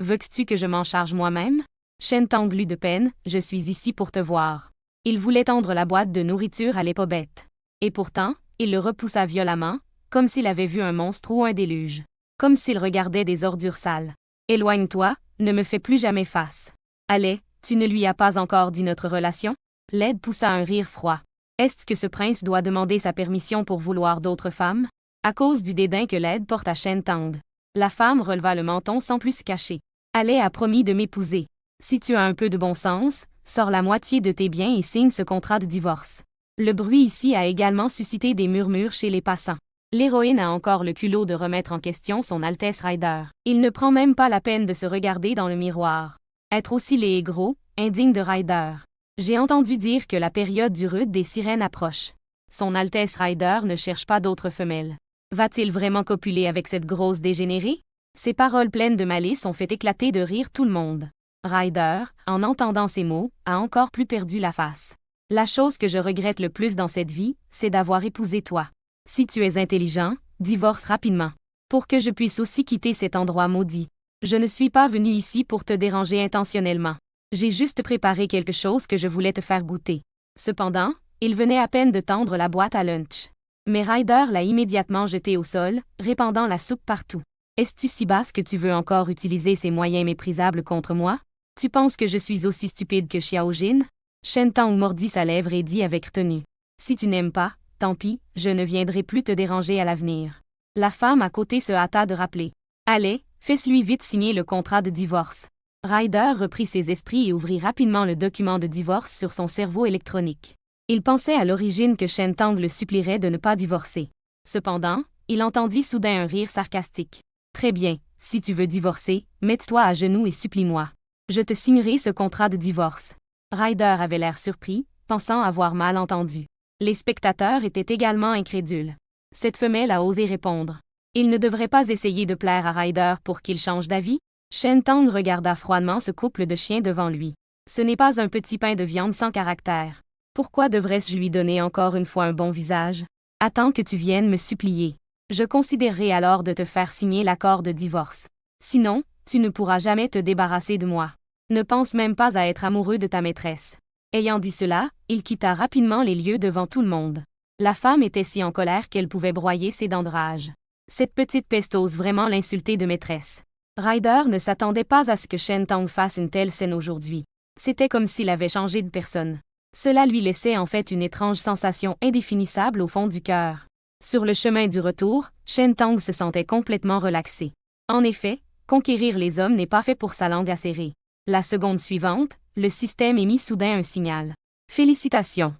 Veux-tu que je m'en charge moi-même? Shen Tang lut de peine, je suis ici pour te voir. Il voulait tendre la boîte de nourriture à l'épobète. Et pourtant, il le repoussa violemment, comme s'il avait vu un monstre ou un déluge. Comme s'il regardait des ordures sales. Éloigne-toi, ne me fais plus jamais face. Allez, tu ne lui as pas encore dit notre relation? L'aide poussa un rire froid. Est-ce que ce prince doit demander sa permission pour vouloir d'autres femmes? À cause du dédain que l'aide porte à Shen Tang. La femme releva le menton sans plus se cacher. Alais a promis de m'épouser. Si tu as un peu de bon sens, sors la moitié de tes biens et signe ce contrat de divorce. Le bruit ici a également suscité des murmures chez les passants. L'héroïne a encore le culot de remettre en question son Altesse Rider. Il ne prend même pas la peine de se regarder dans le miroir. Être aussi laid et gros, indigne de Rider. J'ai entendu dire que la période du rude des sirènes approche. Son Altesse Rider ne cherche pas d'autres femelles. Va-t-il vraiment copuler avec cette grosse dégénérée? Ces paroles pleines de malice ont fait éclater de rire tout le monde. Rider, en entendant ces mots, a encore plus perdu la face. La chose que je regrette le plus dans cette vie, c'est d'avoir épousé toi. Si tu es intelligent, divorce rapidement. Pour que je puisse aussi quitter cet endroit maudit. Je ne suis pas venu ici pour te déranger intentionnellement. J'ai juste préparé quelque chose que je voulais te faire goûter. Cependant, il venait à peine de tendre la boîte à lunch. Mais Rider l'a immédiatement jeté au sol, répandant la soupe partout. Es-tu si basse que tu veux encore utiliser ces moyens méprisables contre moi? Tu penses que je suis aussi stupide que Xiao Jin? Shen Tang mordit sa lèvre et dit avec retenue. Si tu n'aimes pas, tant pis, je ne viendrai plus te déranger à l'avenir. La femme à côté se hâta de rappeler. Allez, fais-lui vite signer le contrat de divorce. Rider reprit ses esprits et ouvrit rapidement le document de divorce sur son cerveau électronique. Il pensait à l'origine que Shen Tang le supplierait de ne pas divorcer. Cependant, il entendit soudain un rire sarcastique. Très bien, si tu veux divorcer, mets-toi à genoux et supplie-moi. Je te signerai ce contrat de divorce. Rider avait l'air surpris, pensant avoir mal entendu. Les spectateurs étaient également incrédules. Cette femelle a osé répondre. Il ne devrait pas essayer de plaire à Rider pour qu'il change d'avis? Shen Tang regarda froidement ce couple de chiens devant lui. Ce n'est pas un petit pain de viande sans caractère. Pourquoi devrais-je lui donner encore une fois un bon visage? Attends que tu viennes me supplier. Je considérerai alors de te faire signer l'accord de divorce. Sinon, tu ne pourras jamais te débarrasser de moi. Ne pense même pas à être amoureux de ta maîtresse. Ayant dit cela, il quitta rapidement les lieux devant tout le monde. La femme était si en colère qu'elle pouvait broyer ses dents de rage. Cette petite peste ose vraiment l'insulter de maîtresse. Rider ne s'attendait pas à ce que Shen Tang fasse une telle scène aujourd'hui. C'était comme s'il avait changé de personne. Cela lui laissait en fait une étrange sensation indéfinissable au fond du cœur. Sur le chemin du retour, Shen Tang se sentait complètement relaxé. En effet, conquérir les hommes n'est pas fait pour sa langue acérée. La seconde suivante, le système émit soudain un signal. Félicitations!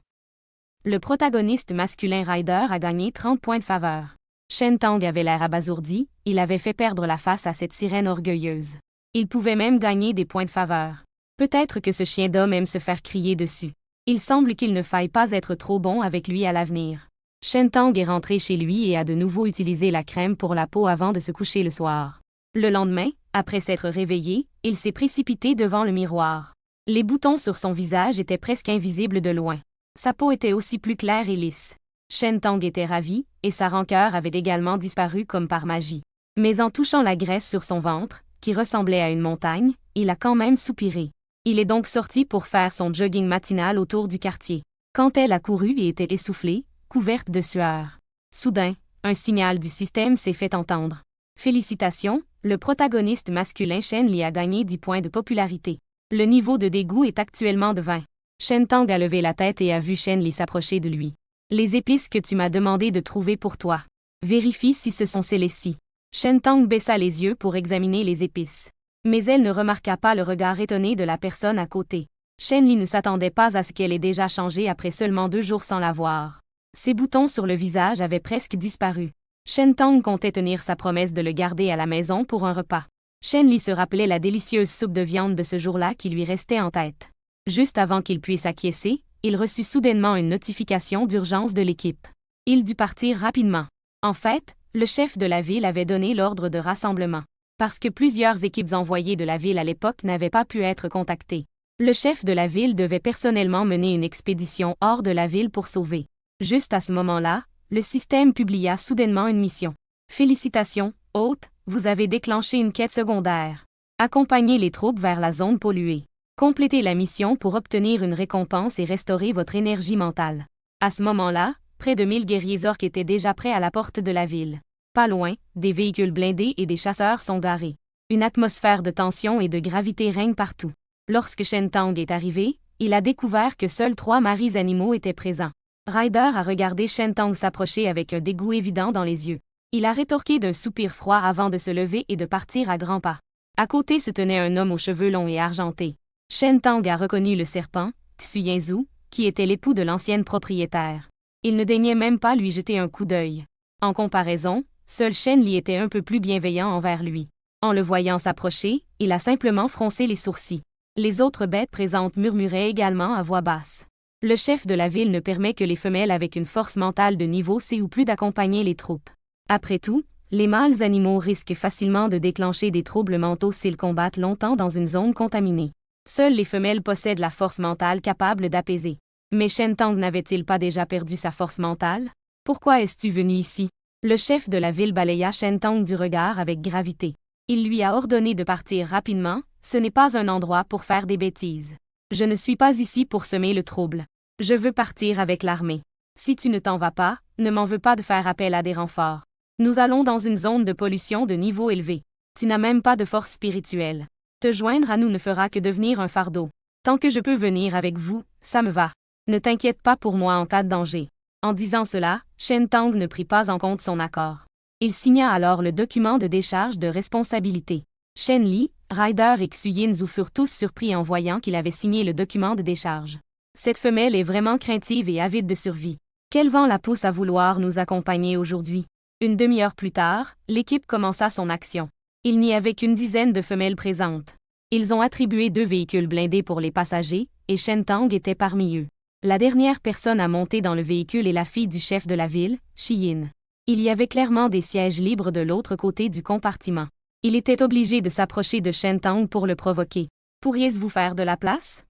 Le protagoniste masculin Rider a gagné 30 points de faveur. Shen Tang avait l'air abasourdi, il avait fait perdre la face à cette sirène orgueilleuse. Il pouvait même gagner des points de faveur. Peut-être que ce chien d'homme aime se faire crier dessus. Il semble qu'il ne faille pas être trop bon avec lui à l'avenir. Shen Tong est rentré chez lui et a de nouveau utilisé la crème pour la peau avant de se coucher le soir. Le lendemain, après s'être réveillé, il s'est précipité devant le miroir. Les boutons sur son visage étaient presque invisibles de loin. Sa peau était aussi plus claire et lisse. Shen Tong était ravi, et sa rancœur avait également disparu comme par magie. Mais en touchant la graisse sur son ventre, qui ressemblait à une montagne, il a quand même soupiré. Il est donc sorti pour faire son jogging matinal autour du quartier. Quand elle a couru et était essoufflée, couverte de sueur. Soudain, un signal du système s'est fait entendre. Félicitations, le protagoniste masculin Shen Li a gagné 10 points de popularité. Le niveau de dégoût est actuellement de 20. Shen Tong a levé la tête et a vu Shen Li s'approcher de lui. Les épices que tu m'as demandé de trouver pour toi. Vérifie si ce sont celles-ci. Shen Tong baissa les yeux pour examiner les épices. Mais elle ne remarqua pas le regard étonné de la personne à côté. Shen Li ne s'attendait pas à ce qu'elle ait déjà changé après seulement 2 jours sans la voir. Ses boutons sur le visage avaient presque disparu. Shen Tong comptait tenir sa promesse de le garder à la maison pour un repas. Shen Li se rappelait la délicieuse soupe de viande de ce jour-là qui lui restait en tête. Juste avant qu'il puisse acquiescer, il reçut soudainement une notification d'urgence de l'équipe. Il dut partir rapidement. En fait, le chef de la ville avait donné l'ordre de rassemblement. Parce que plusieurs équipes envoyées de la ville à l'époque n'avaient pas pu être contactées. Le chef de la ville devait personnellement mener une expédition hors de la ville pour sauver. Juste à ce moment-là, le système publia soudainement une mission. Félicitations, hôte, vous avez déclenché une quête secondaire. Accompagnez les troupes vers la zone polluée. Complétez la mission pour obtenir une récompense et restaurer votre énergie mentale. À ce moment-là, près de 1000 guerriers orques étaient déjà prêts à la porte de la ville. Pas loin, des véhicules blindés et des chasseurs sont garés. Une atmosphère de tension et de gravité règne partout. Lorsque Shen Tong est arrivé, il a découvert que seuls 3 maris animaux étaient présents. Ryder a regardé Shen Tong s'approcher avec un dégoût évident dans les yeux. Il a rétorqué d'un soupir froid avant de se lever et de partir à grands pas. À côté se tenait un homme aux cheveux longs et argentés. Shen Tong a reconnu le serpent, Xu Yinzhu, qui était l'époux de l'ancienne propriétaire. Il ne daignait même pas lui jeter un coup d'œil. En comparaison, seul Shen Li était un peu plus bienveillant envers lui. En le voyant s'approcher, il a simplement froncé les sourcils. Les autres bêtes présentes murmuraient également à voix basse. Le chef de la ville ne permet que les femelles avec une force mentale de niveau C ou plus d'accompagner les troupes. Après tout, les mâles animaux risquent facilement de déclencher des troubles mentaux s'ils combattent longtemps dans une zone contaminée. Seules les femelles possèdent la force mentale capable d'apaiser. Mais Shen Tong n'avait-il pas déjà perdu sa force mentale? Pourquoi es-tu venu ici? Le chef de la ville balaya Shen Tong du regard avec gravité. Il lui a ordonné de partir rapidement, ce n'est pas un endroit pour faire des bêtises. Je ne suis pas ici pour semer le trouble. Je veux partir avec l'armée. Si tu ne t'en vas pas, ne m'en veux pas de faire appel à des renforts. Nous allons dans une zone de pollution de niveau élevé. Tu n'as même pas de force spirituelle. Te joindre à nous ne fera que devenir un fardeau. Tant que je peux venir avec vous, ça me va. Ne t'inquiète pas pour moi en cas de danger. En disant cela, Shen Tong ne prit pas en compte son accord. Il signa alors le document de décharge de responsabilité. Shen Li, Ryder et Xu Yinzhu furent tous surpris en voyant qu'il avait signé le document de décharge. Cette femelle est vraiment craintive et avide de survie. Quel vent la pousse à vouloir nous accompagner aujourd'hui? Une demi-heure plus tard, l'équipe commença son action. Il n'y avait qu'une dizaine de femelles présentes. Ils ont attribué 2 véhicules blindés pour les passagers, et Shen Tong était parmi eux. La dernière personne à monter dans le véhicule est la fille du chef de la ville, Shiyin. Il y avait clairement des sièges libres de l'autre côté du compartiment. Il était obligé de s'approcher de Shen Tong pour le provoquer. Pourriez-vous faire de la place?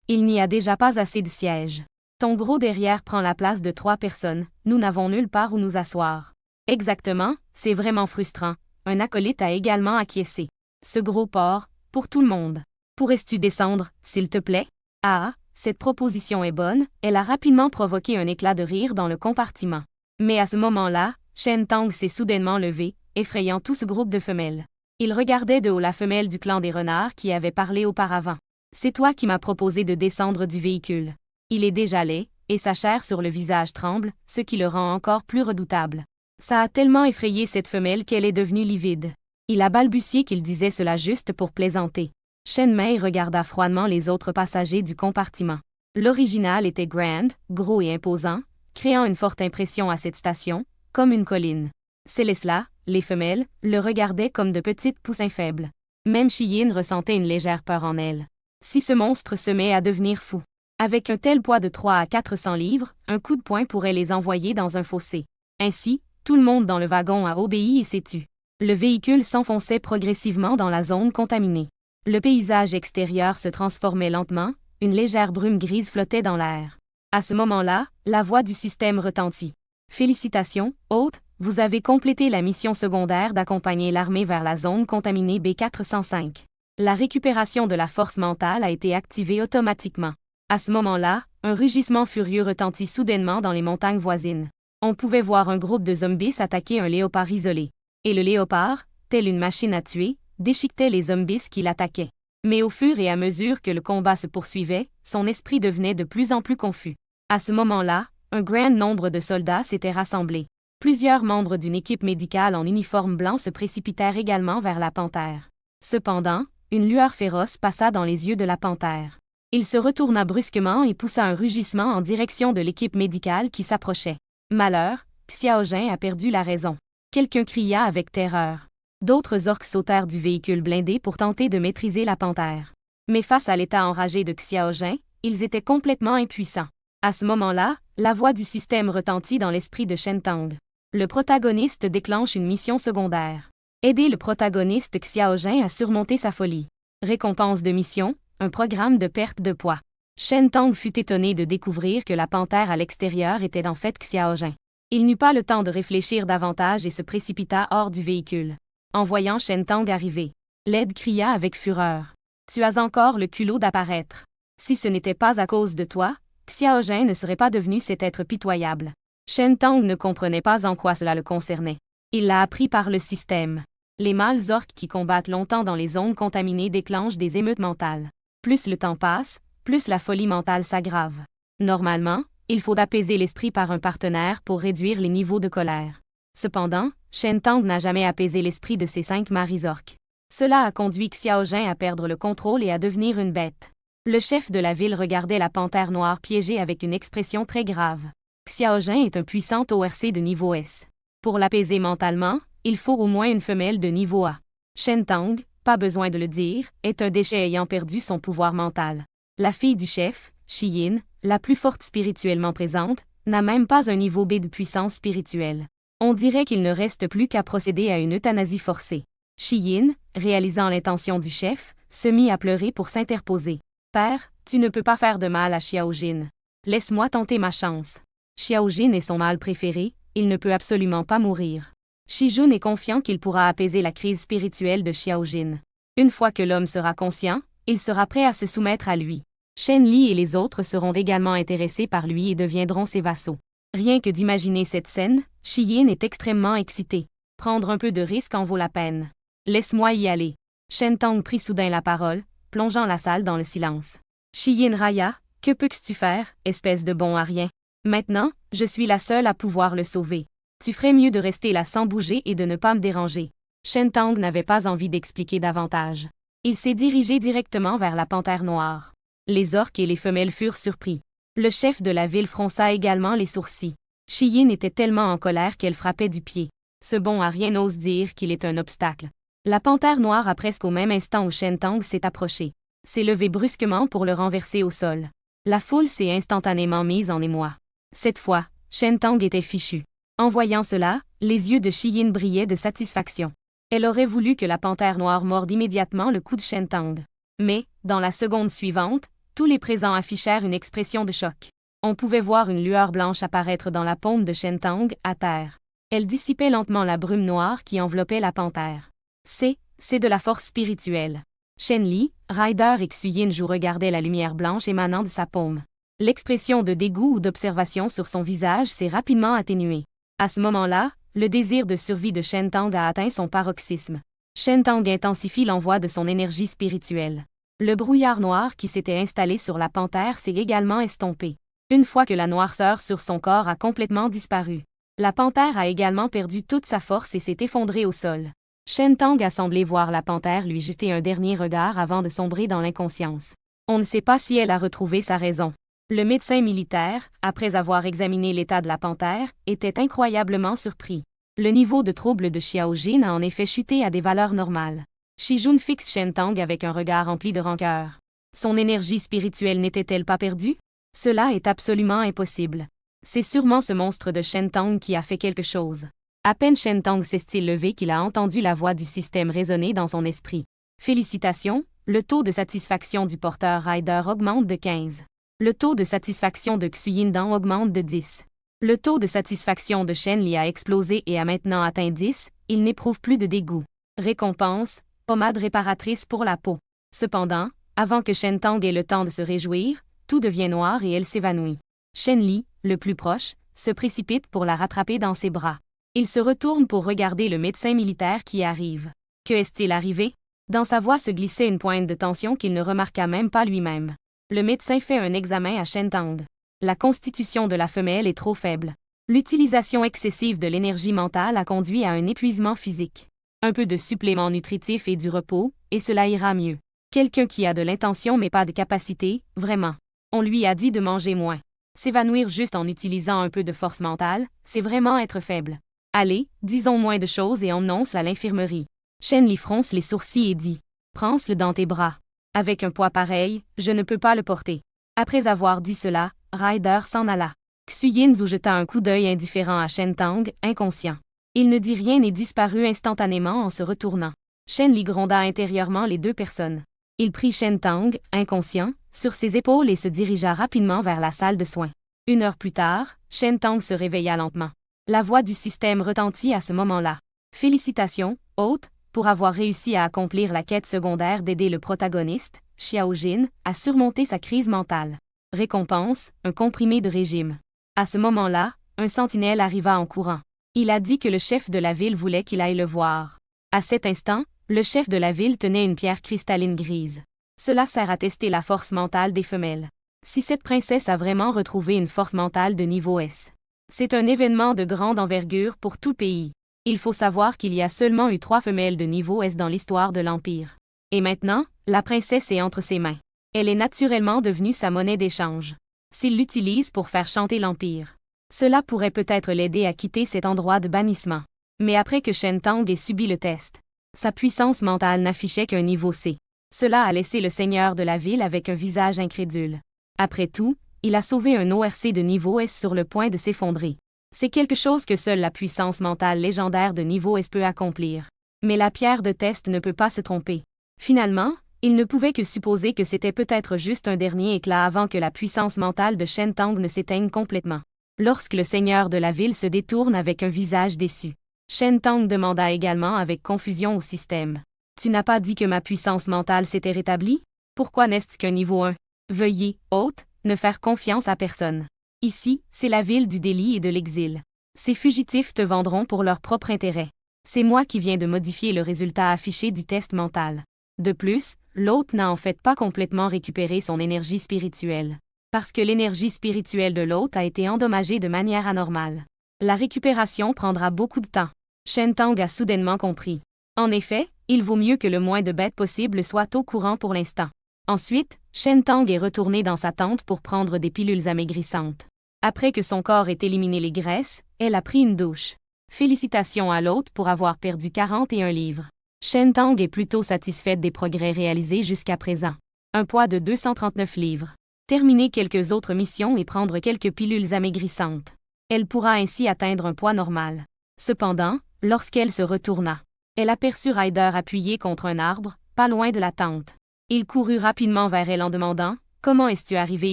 Il n'y a déjà pas assez de sièges. Ton gros derrière prend la place de 3 personnes, nous n'avons nulle part où nous asseoir. Exactement, c'est vraiment frustrant. Un acolyte a également acquiescé. Ce gros porc, pour tout le monde. Pourrais-tu descendre, s'il te plaît? Ah, cette proposition est bonne, elle a rapidement provoqué un éclat de rire dans le compartiment. Mais à ce moment-là, Shen Tong s'est soudainement levé, effrayant tout ce groupe de femelles. Il regardait de haut la femelle du clan des renards qui avait parlé auparavant. C'est toi qui m'as proposé de descendre du véhicule. Il est déjà laid, et sa chair sur le visage tremble, ce qui le rend encore plus redoutable. Ça a tellement effrayé cette femelle qu'elle est devenue livide. Il a balbutié qu'il disait cela juste pour plaisanter. Shen Mei regarda froidement les autres passagers du compartiment. L'original était grand, gros et imposant, créant une forte impression à cette station, comme une colline. Célesla, les femelles, le regardaient comme de petites poussins faibles. Même Shiyin ressentait une légère peur en elle. Si ce monstre se met à devenir fou. Avec un tel poids de 3 à 400 livres, un coup de poing pourrait les envoyer dans un fossé. Ainsi, tout le monde dans le wagon a obéi et s'est tu. Le véhicule s'enfonçait progressivement dans la zone contaminée. Le paysage extérieur se transformait lentement, une légère brume grise flottait dans l'air. À ce moment-là, la voix du système retentit. Félicitations, hôte, vous avez complété la mission secondaire d'accompagner l'armée vers la zone contaminée B405. La récupération de la force mentale a été activée automatiquement. À ce moment-là, un rugissement furieux retentit soudainement dans les montagnes voisines. On pouvait voir un groupe de zombies attaquer un léopard isolé. Et le léopard, tel une machine à tuer, déchiquetait les zombies qui l'attaquaient. Mais au fur et à mesure que le combat se poursuivait, son esprit devenait de plus en plus confus. À ce moment-là, un grand nombre de soldats s'étaient rassemblés. Plusieurs membres d'une équipe médicale en uniforme blanc se précipitèrent également vers la panthère. Cependant, une lueur féroce passa dans les yeux de la panthère. Il se retourna brusquement et poussa un rugissement en direction de l'équipe médicale qui s'approchait. Malheur, Xiaojin a perdu la raison. Quelqu'un cria avec terreur. D'autres orques sautèrent du véhicule blindé pour tenter de maîtriser la panthère. Mais face à l'état enragé de Xiaojin, ils étaient complètement impuissants. À ce moment-là, la voix du système retentit dans l'esprit de Shentang. Le protagoniste déclenche une mission secondaire. Aider le protagoniste Xiaojin à surmonter sa folie. Récompense de mission, un programme de perte de poids. Shentang fut étonné de découvrir que la panthère à l'extérieur était en fait Xiaojin. Il n'eut pas le temps de réfléchir davantage et se précipita hors du véhicule. En voyant Shentang arriver, Led cria avec fureur. « Tu as encore le culot d'apparaître. Si ce n'était pas à cause de toi, Xiaojin ne serait pas devenu cet être pitoyable. » Shentang ne comprenait pas en quoi cela le concernait. Il l'a appris par le système. Les mâles orques qui combattent longtemps dans les zones contaminées déclenchent des émeutes mentales. Plus le temps passe, plus la folie mentale s'aggrave. Normalement, il faut apaiser l'esprit par un partenaire pour réduire les niveaux de colère. Cependant, Shentang n'a jamais apaisé l'esprit de ses 5 maris orques. Cela a conduit Xiaojin à perdre le contrôle et à devenir une bête. Le chef de la ville regardait la panthère noire piégée avec une expression très grave. Xiaojin est un puissant ORC de niveau S. Pour l'apaiser mentalement, il faut au moins une femelle de niveau A. Shentang, pas besoin de le dire, est un déchet ayant perdu son pouvoir mental. La fille du chef, Shiyin, la plus forte spirituellement présente, n'a même pas un niveau B de puissance spirituelle. On dirait qu'il ne reste plus qu'à procéder à une euthanasie forcée. Shiyin, réalisant l'intention du chef, se mit à pleurer pour s'interposer. « Père, tu ne peux pas faire de mal à Xiaojin. Laisse-moi tenter ma chance. » Xiaojin est son mâle préféré, il ne peut absolument pas mourir. Shijun est confiant qu'il pourra apaiser la crise spirituelle de Xiaojin. Une fois que l'homme sera conscient, il sera prêt à se soumettre à lui. Shen Li et les autres seront également intéressés par lui et deviendront ses vassaux. Rien que d'imaginer cette scène, Shiyin est extrêmement excité. Prendre un peu de risque en vaut la peine. Laisse-moi y aller. Shentang prit soudain la parole, plongeant la salle dans le silence. Shiyin Raya, que peux-tu faire, espèce de bon à rien? Maintenant, je suis la seule à pouvoir le sauver. Tu ferais mieux de rester là sans bouger et de ne pas me déranger. Shentang n'avait pas envie d'expliquer davantage. Il s'est dirigé directement vers la panthère noire. Les orques et les femelles furent surpris. Le chef de la ville fronça également les sourcils. Shiyin était tellement en colère qu'elle frappait du pied. Ce bon à rien ose dire qu'il est un obstacle. La panthère noire a presque au même instant où Shentang s'est approché. S'est levée brusquement pour le renverser au sol. La foule s'est instantanément mise en émoi. Cette fois, Shentang était fichu. En voyant cela, les yeux de Shiyin brillaient de satisfaction. Elle aurait voulu que la panthère noire morde immédiatement le cou de Shentang. Mais, dans la seconde suivante, tous les présents affichèrent une expression de choc. On pouvait voir une lueur blanche apparaître dans la paume de Shentang, à terre. Elle dissipait lentement la brume noire qui enveloppait la panthère. C'est de la force spirituelle. Shen Li, Ryder et Xuyin regardaient la lumière blanche émanant de sa paume. L'expression de dégoût ou d'observation sur son visage s'est rapidement atténuée. À ce moment-là, le désir de survie de Shentang a atteint son paroxysme. Shentang intensifie l'envoi de son énergie spirituelle. Le brouillard noir qui s'était installé sur la panthère s'est également estompé. Une fois que la noirceur sur son corps a complètement disparu, la panthère a également perdu toute sa force et s'est effondrée au sol. Shentang a semblé voir la panthère lui jeter un dernier regard avant de sombrer dans l'inconscience. On ne sait pas si elle a retrouvé sa raison. Le médecin militaire, après avoir examiné l'état de la panthère, était incroyablement surpris. Le niveau de trouble de Xiaojin a en effet chuté à des valeurs normales. Shijun fixe Shentang avec un regard rempli de rancœur. Son énergie spirituelle n'était-elle pas perdue? Cela est absolument impossible. C'est sûrement ce monstre de Shen Tong qui a fait quelque chose. À peine Shen Tong s'est-il levé qu'il a entendu la voix du système résonner dans son esprit. Félicitations, le taux de satisfaction du porteur Rider augmente de 15. Le taux de satisfaction de Xu Yindang augmente de 10. Le taux de satisfaction de Shen Li a explosé et a maintenant atteint 10, il n'éprouve plus de dégoût. Récompense, pommade réparatrice pour la peau. Cependant, avant que Shen Tong ait le temps de se réjouir, tout devient noir et elle s'évanouit. Shen Li, le plus proche, se précipite pour la rattraper dans ses bras. Il se retourne pour regarder le médecin militaire qui arrive. Que est-il arrivé? Dans sa voix se glissait une pointe de tension qu'il ne remarqua même pas lui-même. Le médecin fait un examen à Shen Tong. La constitution de la femelle est trop faible. L'utilisation excessive de l'énergie mentale a conduit à un épuisement physique. Un peu de supplément nutritif et du repos, et cela ira mieux. Quelqu'un qui a de l'intention mais pas de capacité, vraiment. On lui a dit de manger moins. S'évanouir juste en utilisant un peu de force mentale, c'est vraiment être faible. Allez, disons moins de choses et emmenons-le à l'infirmerie. Shen Li fronce les sourcils et dit « Prends-le dans tes bras. Avec un poids pareil, je ne peux pas le porter. » Après avoir dit cela, Rider s'en alla. Xu Yinzhu jeta un coup d'œil indifférent à Shen Tong, inconscient. Il ne dit rien et disparut instantanément en se retournant. Shen Li gronda intérieurement les deux personnes. Il prit Shen Tong, inconscient, sur ses épaules et se dirigea rapidement vers la salle de soins. 1 heure plus tard, Shen Tong se réveilla lentement. La voix du système retentit à ce moment-là. Félicitations, hôte, pour avoir réussi à accomplir la quête secondaire d'aider le protagoniste, Xiao Jin, à surmonter sa crise mentale. Récompense, un comprimé de régime. À ce moment-là, un sentinelle arriva en courant. Il a dit que le chef de la ville voulait qu'il aille le voir. À cet instant, le chef de la ville tenait une pierre cristalline grise. Cela sert à tester la force mentale des femelles. Si cette princesse a vraiment retrouvé une force mentale de niveau S. C'est un événement de grande envergure pour tout pays. Il faut savoir qu'il y a seulement eu 3 femelles de niveau S dans l'histoire de l'Empire. Et maintenant, la princesse est entre ses mains. Elle est naturellement devenue sa monnaie d'échange. S'il l'utilise pour faire chanter l'Empire, cela pourrait peut-être l'aider à quitter cet endroit de bannissement. Mais après que Shen Tong ait subi le test, sa puissance mentale n'affichait qu'un niveau C. Cela a laissé le seigneur de la ville avec un visage incrédule. Après tout, il a sauvé un ORC de niveau S sur le point de s'effondrer. C'est quelque chose que seule la puissance mentale légendaire de niveau S peut accomplir. Mais la pierre de test ne peut pas se tromper. Finalement, il ne pouvait que supposer que c'était peut-être juste un dernier éclat avant que la puissance mentale de Shen Tong ne s'éteigne complètement. Lorsque le seigneur de la ville se détourne avec un visage déçu, Shen Tong demanda également avec confusion au système. « Tu n'as pas dit que ma puissance mentale s'était rétablie? Pourquoi n'est-ce qu'un niveau 1? Veuillez, hôte, ne faire confiance à personne. Ici, c'est la ville du délit et de l'exil. Ces fugitifs te vendront pour leur propre intérêt. C'est moi qui viens de modifier le résultat affiché du test mental. » De plus, l'hôte n'a en fait pas complètement récupéré son énergie spirituelle. Parce que l'énergie spirituelle de l'hôte a été endommagée de manière anormale. La récupération prendra beaucoup de temps. Shen Tong a soudainement compris. En effet, il vaut mieux que le moins de bêtes possible soit au courant pour l'instant. Ensuite, Shen Tong est retournée dans sa tente pour prendre des pilules amaigrissantes. Après que son corps ait éliminé les graisses, elle a pris une douche. Félicitations à l'hôte pour avoir perdu 41 livres. Shen Tong est plutôt satisfaite des progrès réalisés jusqu'à présent. Un poids de 239 livres. Terminer quelques autres missions et prendre quelques pilules amaigrissantes. Elle pourra ainsi atteindre un poids normal. Cependant, lorsqu'elle se retourna, elle aperçut Rider appuyé contre un arbre, pas loin de la tente. Il courut rapidement vers elle en demandant « Comment es-tu arrivé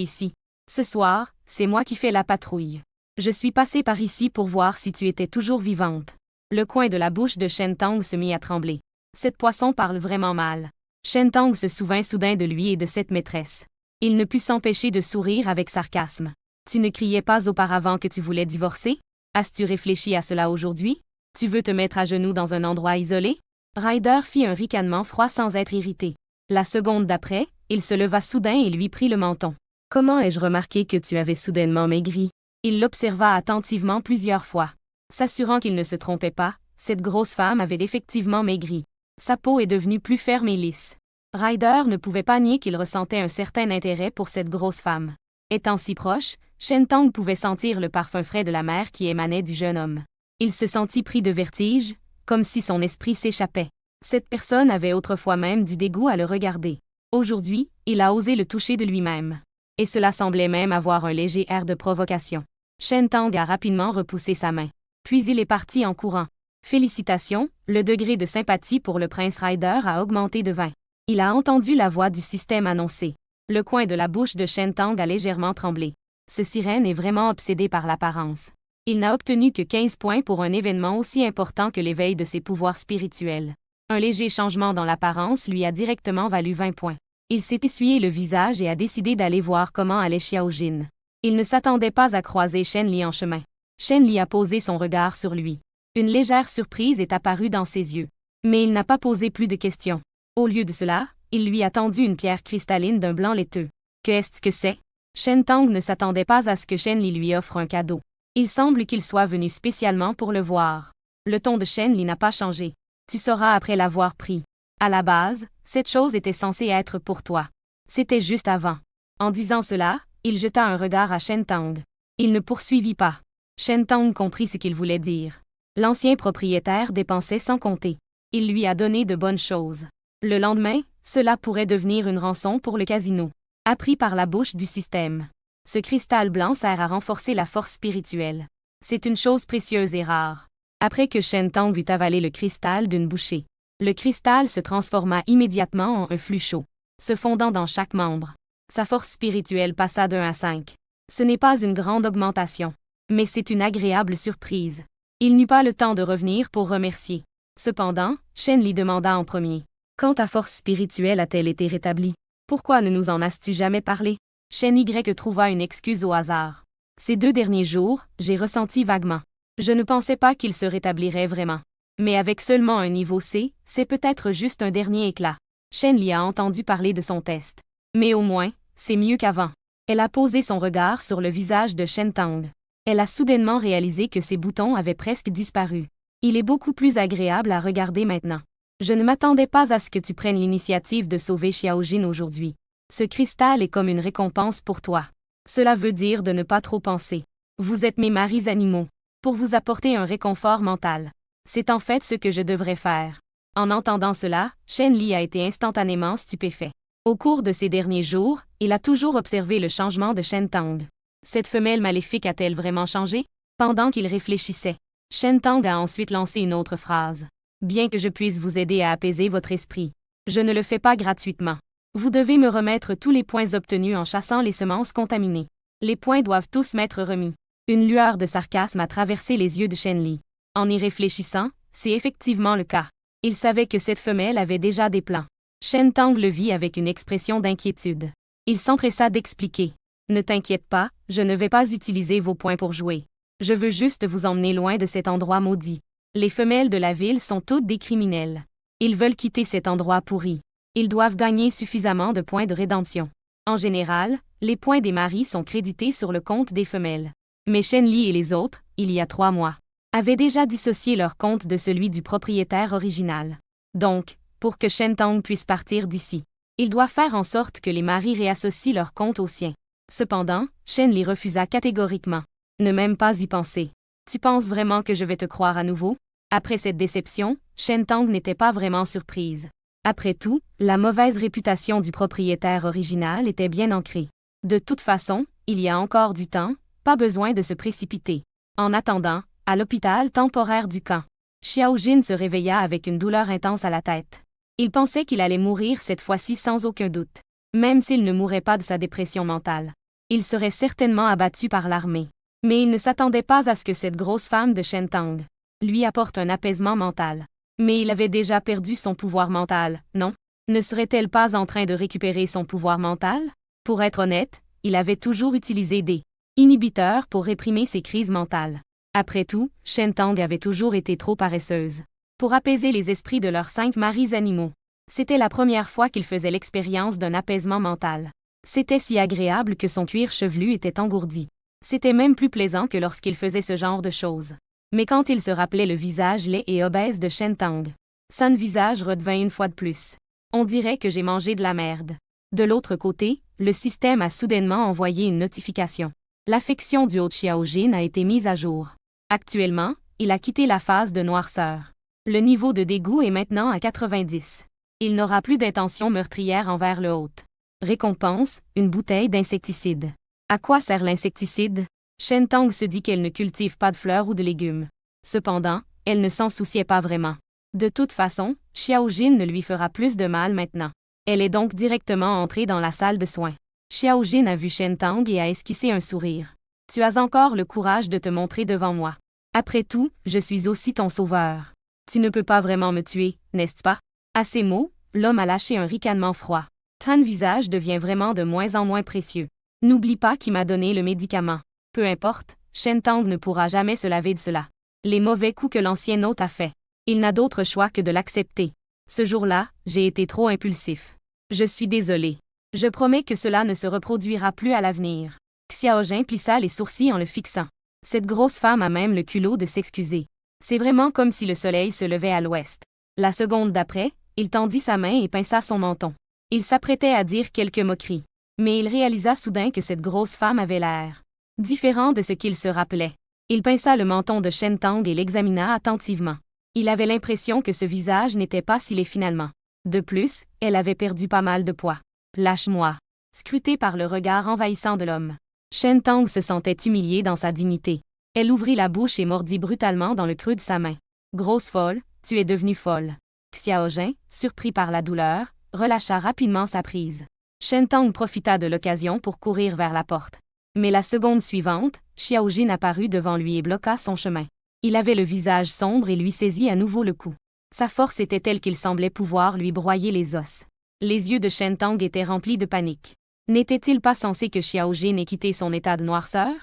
ici? Ce soir, c'est moi qui fais la patrouille. Je suis passé par ici pour voir si tu étais toujours vivante. » Le coin de la bouche de Shen Tong se mit à trembler. Cette poisson parle vraiment mal. Shen Tong se souvint soudain de lui et de cette maîtresse. Il ne put s'empêcher de sourire avec sarcasme. Tu ne criais pas auparavant que tu voulais divorcer? As-tu réfléchi à cela aujourd'hui? Tu veux te mettre à genoux dans un endroit isolé? Rider fit un ricanement froid sans être irrité. La seconde d'après, il se leva soudain et lui prit le menton. Comment ai-je remarqué que tu avais soudainement maigri? Il l'observa attentivement plusieurs fois. S'assurant qu'il ne se trompait pas, cette grosse femme avait effectivement maigri. Sa peau est devenue plus ferme et lisse. Rider ne pouvait pas nier qu'il ressentait un certain intérêt pour cette grosse femme. Étant si proche, Shen Tong pouvait sentir le parfum frais de la mer qui émanait du jeune homme. Il se sentit pris de vertige, comme si son esprit s'échappait. Cette personne avait autrefois même du dégoût à le regarder. Aujourd'hui, il a osé le toucher de lui-même. et cela semblait même avoir un léger air de provocation. Shen Tang a rapidement repoussé sa main. Puis il est parti en courant. Félicitations, le degré de sympathie pour le prince Rider a augmenté de 20. Il a entendu la voix du système annoncer. Le coin de la bouche de Shen Tang a légèrement tremblé. Ce sirène est vraiment obsédé par l'apparence. Il n'a obtenu que 15 points pour un événement aussi important que l'éveil de ses pouvoirs spirituels. Un léger changement dans l'apparence lui a directement valu 20 points. Il s'est essuyé le visage et a décidé d'aller voir comment allait Xiaojin. Il ne s'attendait pas à croiser Shen Li en chemin. Shen Li a posé son regard sur lui. Une légère surprise est apparue dans ses yeux. Mais il n'a pas posé plus de questions. Au lieu de cela, il lui a tendu une pierre cristalline d'un blanc laiteux. Qu'est-ce que c'est? Shen Tang ne s'attendait pas à ce que Shen Li lui offre un cadeau. Il semble qu'il soit venu spécialement pour le voir. Le ton de Shen Li n'a pas changé. Tu sauras après l'avoir pris. À la base, cette chose était censée être pour toi. C'était juste avant. En disant cela, il jeta un regard à Shen Tang. Il ne poursuivit pas. Shen Tang comprit ce qu'il voulait dire. L'ancien propriétaire dépensait sans compter. Il lui a donné de bonnes choses. Le lendemain, cela pourrait devenir une rançon pour le casino. Appris par la bouche du système. Ce cristal blanc sert à renforcer la force spirituelle. C'est une chose précieuse et rare. Après que Shen Tang eut avalé le cristal d'une bouchée, le cristal se transforma immédiatement en un flux chaud, se fondant dans chaque membre. Sa force spirituelle passa d'1 à 5. Ce n'est pas une grande augmentation, mais c'est une agréable surprise. Il n'eut pas le temps de revenir pour remercier. Cependant, Shen Li demanda en premier. Quand ta force spirituelle a-t-elle été rétablie? Pourquoi ne nous en as-tu jamais parlé? Shen Y trouva une excuse au hasard. Ces 2 derniers jours, j'ai ressenti vaguement. Je ne pensais pas qu'il se rétablirait vraiment. Mais avec seulement un niveau C, c'est peut-être juste un dernier éclat. Shen Li a entendu parler de son test. Mais au moins, c'est mieux qu'avant. Elle a posé son regard sur le visage de Shen Tang. Elle a soudainement réalisé que ses boutons avaient presque disparu. Il est beaucoup plus agréable à regarder maintenant. Je ne m'attendais pas à ce que tu prennes l'initiative de sauver Xiaojin aujourd'hui. Ce cristal est comme une récompense pour toi. Cela veut dire de ne pas trop penser. Vous êtes mes maris animaux. Pour vous apporter un réconfort mental. C'est en fait ce que je devrais faire. En entendant cela, Shen Li a été instantanément stupéfait. Au cours de ces derniers jours, il a toujours observé le changement de Shen Tang. Cette femelle maléfique a-t-elle vraiment changé? Pendant qu'il réfléchissait, Shen Tang a ensuite lancé une autre phrase. Bien que je puisse vous aider à apaiser votre esprit, je ne le fais pas gratuitement. Vous devez me remettre tous les points obtenus en chassant les semences contaminées. Les points doivent tous m'être remis. Une lueur de sarcasme a traversé les yeux de Shen Li. En y réfléchissant, c'est effectivement le cas. Il savait que cette femelle avait déjà des plans. Shen Tang le vit avec une expression d'inquiétude. Il s'empressa d'expliquer. Ne t'inquiète pas, je ne vais pas utiliser vos points pour jouer. Je veux juste vous emmener loin de cet endroit maudit. Les femelles de la ville sont toutes des criminels. Ils veulent quitter cet endroit pourri. Ils doivent gagner suffisamment de points de rédemption. En général, les points des maris sont crédités sur le compte des femelles. Mais Shen Li et les autres, il y a 3 mois, avaient déjà dissocié leur compte de celui du propriétaire original. Donc, pour que Shen Tang puisse partir d'ici, il doit faire en sorte que les maris réassocient leur compte au sien. Cependant, Shen Li refusa catégoriquement. Ne même pas y penser. Tu penses vraiment que je vais te croire à nouveau? Après cette déception, Shen Tang n'était pas vraiment surprise. Après tout, la mauvaise réputation du propriétaire original était bien ancrée. De toute façon, il y a encore du temps, pas besoin de se précipiter. En attendant, à l'hôpital temporaire du camp, Xiaojin se réveilla avec une douleur intense à la tête. Il pensait qu'il allait mourir cette fois-ci sans aucun doute. Même s'il ne mourait pas de sa dépression mentale, il serait certainement abattu par l'armée. Mais il ne s'attendait pas à ce que cette grosse femme de Shen Tang lui apporte un apaisement mental. Mais il avait déjà perdu son pouvoir mental, non? Ne serait-elle pas en train de récupérer son pouvoir mental? Pour être honnête, il avait toujours utilisé des inhibiteurs pour réprimer ses crises mentales. Après tout, Shen Tang avait toujours été trop paresseuse pour apaiser les esprits de leurs 5 maris animaux. C'était la première fois qu'il faisait l'expérience d'un apaisement mental. C'était si agréable que son cuir chevelu était engourdi. C'était même plus plaisant que lorsqu'il faisait ce genre de choses. Mais quand il se rappelait le visage laid et obèse de Shen Tang, son visage redevint une fois de plus. On dirait que j'ai mangé de la merde. De l'autre côté, le système a soudainement envoyé une notification. L'affection du haut Xiaojin a été mise à jour. Actuellement, il a quitté la phase de noirceur. Le niveau de dégoût est maintenant à 90. Il n'aura plus d'intention meurtrière envers le hôte. Récompense, une bouteille d'insecticide. À quoi sert l'insecticide? Shen Tang se dit qu'elle ne cultive pas de fleurs ou de légumes. Cependant, elle ne s'en souciait pas vraiment. De toute façon, Xiao Jin ne lui fera plus de mal maintenant. Elle est donc directement entrée dans la salle de soins. Xiao Jin a vu Shen Tang et a esquissé un sourire. Tu as encore le courage de te montrer devant moi. Après tout, je suis aussi ton sauveur. Tu ne peux pas vraiment me tuer, n'est-ce pas? À ces mots, l'homme a lâché un ricanement froid. Ton visage devient vraiment de moins en moins précieux. N'oublie pas qui m'a donné le médicament. Peu importe, Shen Tang ne pourra jamais se laver de cela. Les mauvais coups que l'ancien hôte a fait. Il n'a d'autre choix que de l'accepter. Ce jour-là, j'ai été trop impulsif. Je suis désolé. Je promets que cela ne se reproduira plus à l'avenir. Xiao Jin plissa les sourcils en le fixant. Cette grosse femme a même le culot de s'excuser. C'est vraiment comme si le soleil se levait à l'ouest. La seconde d'après, il tendit sa main et pinça son menton. Il s'apprêtait à dire quelques moqueries. Mais il réalisa soudain que cette grosse femme avait l'air différent de ce qu'il se rappelait. Il pinça le menton de Shen Tang et l'examina attentivement. Il avait l'impression que ce visage n'était pas si laid finalement. De plus, elle avait perdu pas mal de poids. Lâche-moi. Scruté par le regard envahissant de l'homme. Shen Tang se sentait humiliée dans sa dignité. Elle ouvrit la bouche et mordit brutalement dans le creux de sa main. Grosse folle, tu es devenue folle. Xiao Jin, surpris par la douleur, relâcha rapidement sa prise. Shen Tang profita de l'occasion pour courir vers la porte. Mais la seconde suivante, Xiao Jin apparut devant lui et bloqua son chemin. Il avait le visage sombre et lui saisit à nouveau le cou. Sa force était telle qu'il semblait pouvoir lui broyer les os. Les yeux de Shen Tang étaient remplis de panique. N'était-il pas censé que Xiao Jin ait quitté son état de noirceur?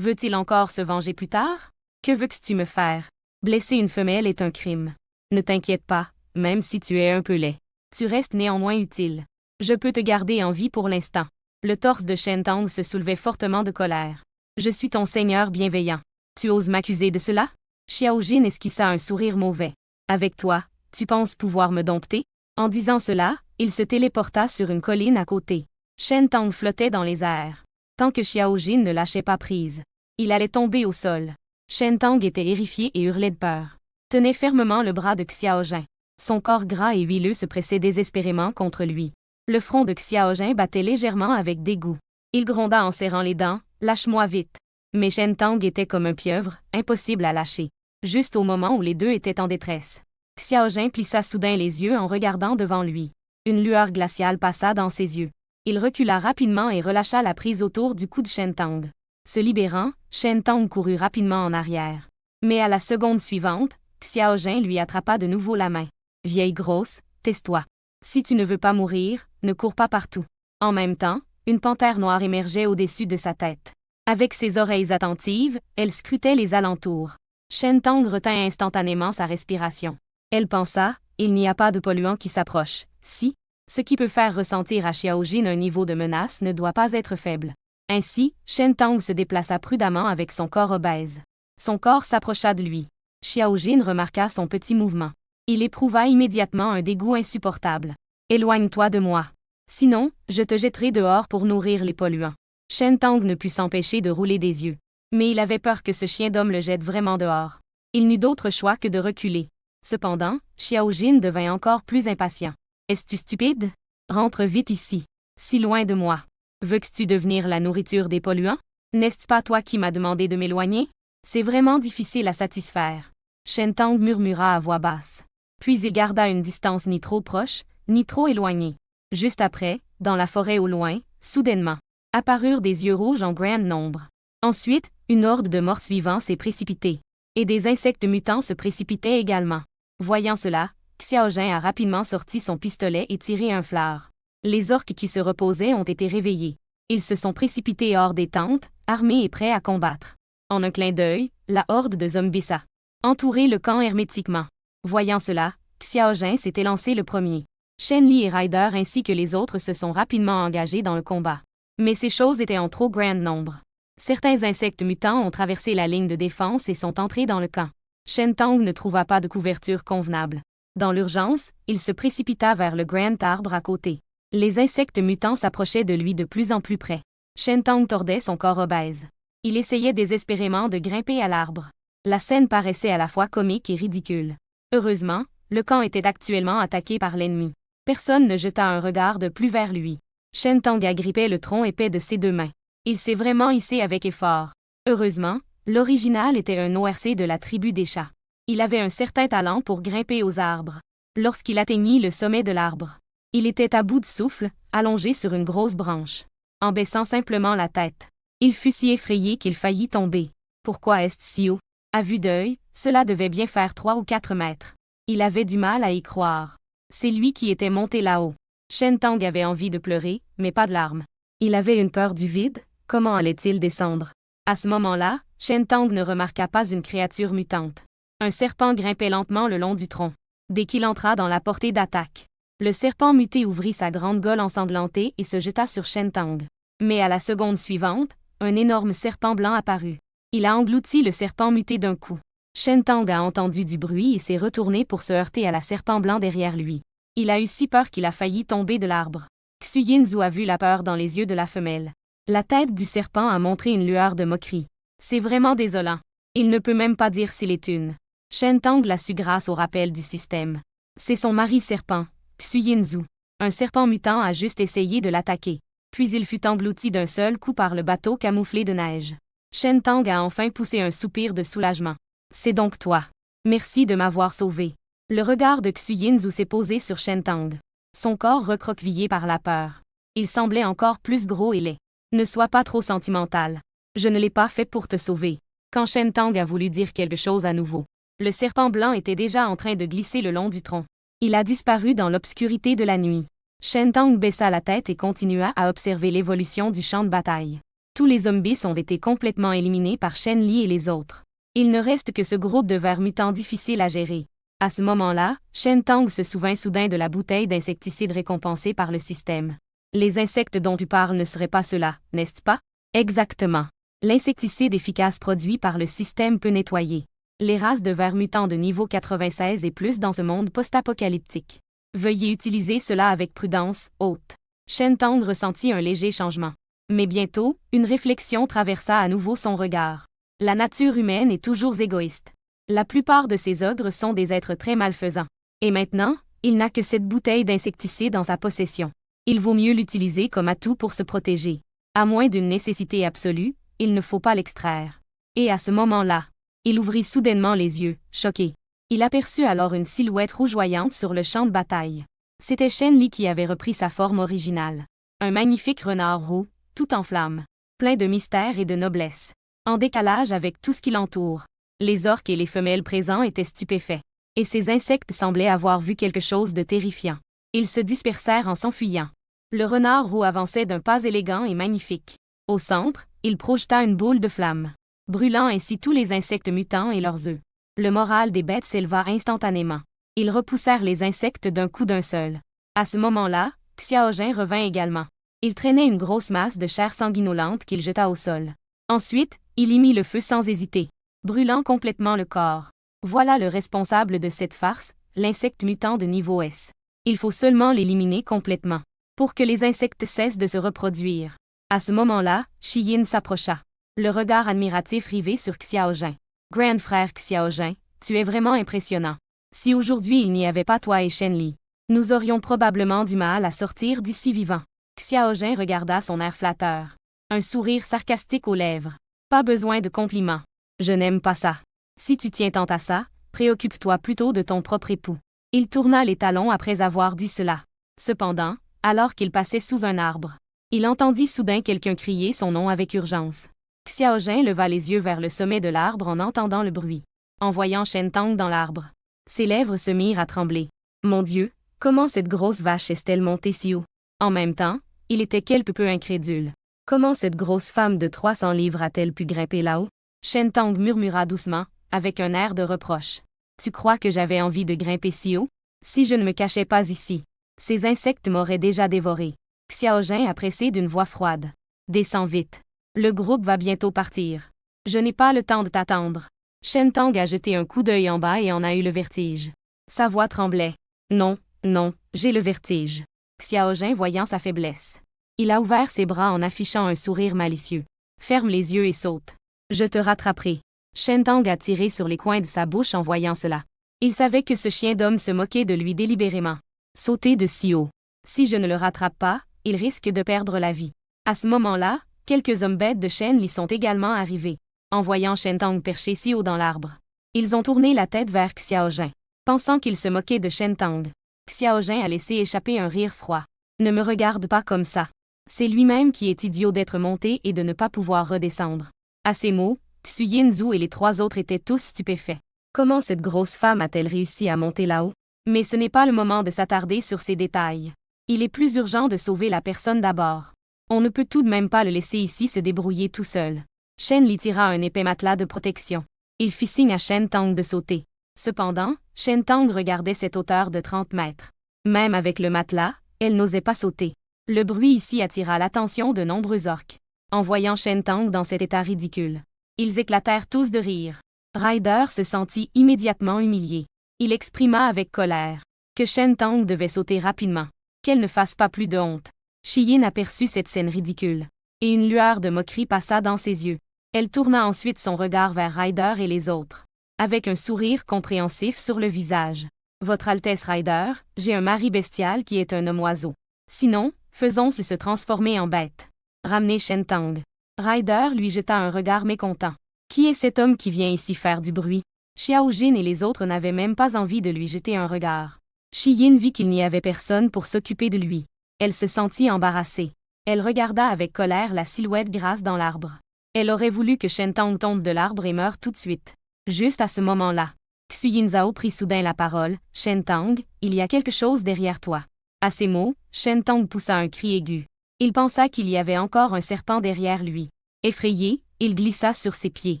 Veut-il encore se venger plus tard? Que veux-tu me faire? Blesser une femelle est un crime. Ne t'inquiète pas, même si tu es un peu laid. Tu restes néanmoins utile. Je peux te garder en vie pour l'instant. Le torse de Shen Tang se soulevait fortement de colère. Je suis ton seigneur bienveillant. Tu oses m'accuser de cela? Xiao Jin esquissa un sourire mauvais. Avec toi, tu penses pouvoir me dompter? En disant cela, il se téléporta sur une colline à côté. Shen Tang flottait dans les airs. Tant que Xiao Jin ne lâchait pas prise, il allait tomber au sol. Shen Tang était terrifié et hurlait de peur. Tenait fermement le bras de Xiao Jin. Son corps gras et huileux se pressait désespérément contre lui. Le front de Xiao Jin battait légèrement avec dégoût. Il gronda en serrant les dents, « Lâche-moi vite !» Mais Shen Tang était comme un pieuvre, impossible à lâcher. Juste au moment où les deux étaient en détresse. Xiao Jin plissa soudain les yeux en regardant devant lui. Une lueur glaciale passa dans ses yeux. Il recula rapidement et relâcha la prise autour du cou de Shen Tang. Se libérant, Shen Tang courut rapidement en arrière. Mais à la seconde suivante, Xiao Jin lui attrapa de nouveau la main. « Vieille grosse, tais-toi. Si tu ne veux pas mourir, ne cours pas partout. » En même temps, une panthère noire émergeait au-dessus de sa tête. Avec ses oreilles attentives, elle scrutait les alentours. Shen Tang retint instantanément sa respiration. Elle pensa, il n'y a pas de polluant qui s'approche. Si, ce qui peut faire ressentir à Xiao Jin un niveau de menace ne doit pas être faible. Ainsi, Shen Tang se déplaça prudemment avec son corps obèse. Son corps s'approcha de lui. Xiao Jin remarqua son petit mouvement. Il éprouva immédiatement un dégoût insupportable. « Éloigne-toi de moi. Sinon, je te jetterai dehors pour nourrir les polluants. » Shen Tang ne put s'empêcher de rouler des yeux. Mais il avait peur que ce chien d'homme le jette vraiment dehors. Il n'eut d'autre choix que de reculer. Cependant, Xiao Jin devint encore plus impatient. « Es-tu stupide? Rentre vite ici. Si loin de moi. Veux-tu devenir la nourriture des polluants? N'est-ce pas toi qui m'as demandé de m'éloigner? C'est vraiment difficile à satisfaire. » Shen Tang murmura à voix basse. Puis il garda une distance ni trop proche, ni trop éloignée. Juste après, dans la forêt au loin, soudainement, apparurent des yeux rouges en grand nombre. Ensuite, une horde de morses vivants s'est précipitée. Et des insectes mutants se précipitaient également. Voyant cela, Xiao Jin a rapidement sorti son pistolet et tiré un flair. Les orques qui se reposaient ont été réveillés. Ils se sont précipités hors des tentes, armés et prêts à combattre. En un clin d'œil, la horde de zombies a entouré le camp hermétiquement. Voyant cela, Xiao Jin s'est élancé le premier. Shen Li et Ryder ainsi que les autres se sont rapidement engagés dans le combat. Mais ces choses étaient en trop grand nombre. Certains insectes mutants ont traversé la ligne de défense et sont entrés dans le camp. Shen Tang ne trouva pas de couverture convenable. Dans l'urgence, il se précipita vers le grand arbre à côté. Les insectes mutants s'approchaient de lui de plus en plus près. Shen Tang tordait son corps obèse. Il essayait désespérément de grimper à l'arbre. La scène paraissait à la fois comique et ridicule. Heureusement, le camp était actuellement attaqué par l'ennemi. Personne ne jeta un regard de plus vers lui. Shen Tang agrippait le tronc épais de ses deux mains. Il s'est vraiment hissé avec effort. Heureusement, l'original était un ORC de la tribu des chats. Il avait un certain talent pour grimper aux arbres. Lorsqu'il atteignit le sommet de l'arbre, il était à bout de souffle, allongé sur une grosse branche. En baissant simplement la tête, il fut si effrayé qu'il faillit tomber. Pourquoi est-ce si haut? À vue d'œil, cela devait bien faire 3 ou 4 mètres. Il avait du mal à y croire. C'est lui qui était monté là-haut. Shen Tang avait envie de pleurer, mais pas de larmes. Il avait une peur du vide, comment allait-il descendre? À ce moment-là, Shen Tang ne remarqua pas une créature mutante. Un serpent grimpait lentement le long du tronc. Dès qu'il entra dans la portée d'attaque, le serpent muté ouvrit sa grande gueule ensanglantée et se jeta sur Shen Tang. Mais à la seconde suivante, un énorme serpent blanc apparut. Il a englouti le serpent muté d'un coup. Shen Tang a entendu du bruit et s'est retourné pour se heurter à la serpent blanc derrière lui. Il a eu si peur qu'il a failli tomber de l'arbre. Xu Yinzu a vu la peur dans les yeux de la femelle. La tête du serpent a montré une lueur de moquerie. C'est vraiment désolant. Il ne peut même pas dire s'il est une. Shen Tang l'a su grâce au rappel du système. C'est son mari serpent, Xu Yinzu. Un serpent mutant a juste essayé de l'attaquer. Puis il fut englouti d'un seul coup par le bateau camouflé de neige. Shen Tang a enfin poussé un soupir de soulagement. C'est donc toi. Merci de m'avoir sauvé. Le regard de Xu Yinzu s'est posé sur Shen Tang. Son corps recroquevillé par la peur. Il semblait encore plus gros et laid. Ne sois pas trop sentimental. Je ne l'ai pas fait pour te sauver. Quand Shen Tang a voulu dire quelque chose à nouveau, le serpent blanc était déjà en train de glisser le long du tronc. Il a disparu dans l'obscurité de la nuit. Shen Tang baissa la tête et continua à observer l'évolution du champ de bataille. Tous les zombies ont été complètement éliminés par Shen Li et les autres. Il ne reste que ce groupe de vers mutants difficile à gérer. À ce moment-là, Shen Tang se souvint soudain de la bouteille d'insecticide récompensée par le système. Les insectes dont tu parles ne seraient pas ceux-là, n'est-ce pas? Exactement. L'insecticide efficace produit par le système peut nettoyer les races de vers mutants de niveau 96 et plus dans ce monde post-apocalyptique. Veuillez utiliser cela avec prudence, hôte. Shen Tang ressentit un léger changement. Mais bientôt, une réflexion traversa à nouveau son regard. La nature humaine est toujours égoïste. La plupart de ces ogres sont des êtres très malfaisants. Et maintenant, il n'a que cette bouteille d'insecticide dans sa possession. Il vaut mieux l'utiliser comme atout pour se protéger. À moins d'une nécessité absolue, il ne faut pas l'extraire. Et à ce moment-là, il ouvrit soudainement les yeux, choqué. Il aperçut alors une silhouette rougeoyante sur le champ de bataille. C'était Shen Li qui avait repris sa forme originale. Un magnifique renard roux, tout en flammes, plein de mystère et de noblesse. En décalage avec tout ce qui l'entoure. Les orques et les femelles présents étaient stupéfaits. Et ces insectes semblaient avoir vu quelque chose de terrifiant. Ils se dispersèrent en s'enfuyant. Le renard roux avançait d'un pas élégant et magnifique. Au centre, il projeta une boule de flamme, brûlant ainsi tous les insectes mutants et leurs œufs. Le moral des bêtes s'éleva instantanément. Ils repoussèrent les insectes d'un coup d'un seul. À ce moment-là, Xiaojin revint également. Il traînait une grosse masse de chair sanguinolente qu'il jeta au sol. Ensuite, il y mit le feu sans hésiter, brûlant complètement le corps. Voilà le responsable de cette farce, l'insecte mutant de niveau S. Il faut seulement l'éliminer complètement, pour que les insectes cessent de se reproduire. À ce moment-là, Shi Yin s'approcha, le regard admiratif rivé sur Xiaojin. Grand frère Xiaojin, tu es vraiment impressionnant. Si aujourd'hui il n'y avait pas toi et Shen Li, nous aurions probablement du mal à sortir d'ici vivants. Xiaojin regarda son air flatteur. Un sourire sarcastique aux lèvres. Pas besoin de compliments. Je n'aime pas ça. Si tu tiens tant à ça, préoccupe-toi plutôt de ton propre époux. Il tourna les talons après avoir dit cela. Cependant, alors qu'il passait sous un arbre, il entendit soudain quelqu'un crier son nom avec urgence. Xiaojin leva les yeux vers le sommet de l'arbre en entendant le bruit. En voyant Shen Tang dans l'arbre, ses lèvres se mirent à trembler. Mon Dieu, comment cette grosse vache est-elle montée si haut? En même temps, il était quelque peu incrédule. Comment cette grosse femme de 300 livres a-t-elle pu grimper là-haut? Shen Tang murmura doucement, avec un air de reproche. Tu crois que j'avais envie de grimper si haut? Si je ne me cachais pas ici, ces insectes m'auraient déjà dévoré. Xiaojin a pressé d'une voix froide. Descends vite. Le groupe va bientôt partir. Je n'ai pas le temps de t'attendre. Shen Tang a jeté un coup d'œil en bas et en a eu le vertige. Sa voix tremblait. Non, non, j'ai le vertige. Xiaojin voyant sa faiblesse. Il a ouvert ses bras en affichant un sourire malicieux. Ferme les yeux et saute. Je te rattraperai. Shen Tang a tiré sur les coins de sa bouche en voyant cela. Il savait que ce chien d'homme se moquait de lui délibérément. Sauter de si haut. Si je ne le rattrape pas, il risque de perdre la vie. À ce moment-là, quelques hommes bêtes de Shen Li sont également arrivés. En voyant Shen Tang perché si haut dans l'arbre, ils ont tourné la tête vers Xiao Jin, pensant qu'il se moquait de Shen Tang. Xiao Jin a laissé échapper un rire froid. Ne me regarde pas comme ça. C'est lui-même qui est idiot d'être monté et de ne pas pouvoir redescendre. À ces mots, Xu Yinzu et les 3 autres étaient tous stupéfaits. Comment cette grosse femme a-t-elle réussi à monter là-haut? Mais ce n'est pas le moment de s'attarder sur ces détails. Il est plus urgent de sauver la personne d'abord. On ne peut tout de même pas le laisser ici se débrouiller tout seul. Shen Li tira un épais matelas de protection. Il fit signe à Shen Tang de sauter. Cependant, Shen Tang regardait cette hauteur de 30 mètres. Même avec le matelas, elle n'osait pas sauter. Le bruit ici attira l'attention de nombreux orques. En voyant Shen Tang dans cet état ridicule, ils éclatèrent tous de rire. Ryder se sentit immédiatement humilié. Il exprima avec colère que Shen Tang devait sauter rapidement, qu'elle ne fasse pas plus de honte. Shiyin aperçut cette scène ridicule, et une lueur de moquerie passa dans ses yeux. Elle tourna ensuite son regard vers Ryder et les autres, avec un sourire compréhensif sur le visage. « Votre Altesse Ryder, j'ai un mari bestial qui est un homme oiseau. Sinon, faisons-le se transformer en bête. Ramenez Shen Tang. » Ryder lui jeta un regard mécontent. « Qui est cet homme qui vient ici faire du bruit? » Xiao Jin et les autres n'avaient même pas envie de lui jeter un regard. Shiyin vit qu'il n'y avait personne pour s'occuper de lui. Elle se sentit embarrassée. Elle regarda avec colère la silhouette grasse dans l'arbre. Elle aurait voulu que Shen Tang tombe de l'arbre et meure tout de suite. Juste à ce moment-là, Xu Yinzhao prit soudain la parole. « Shen Tang, il y a quelque chose derrière toi. » À ces mots, Shen Tang poussa un cri aigu. Il pensa qu'il y avait encore un serpent derrière lui. Effrayé, il glissa sur ses pieds.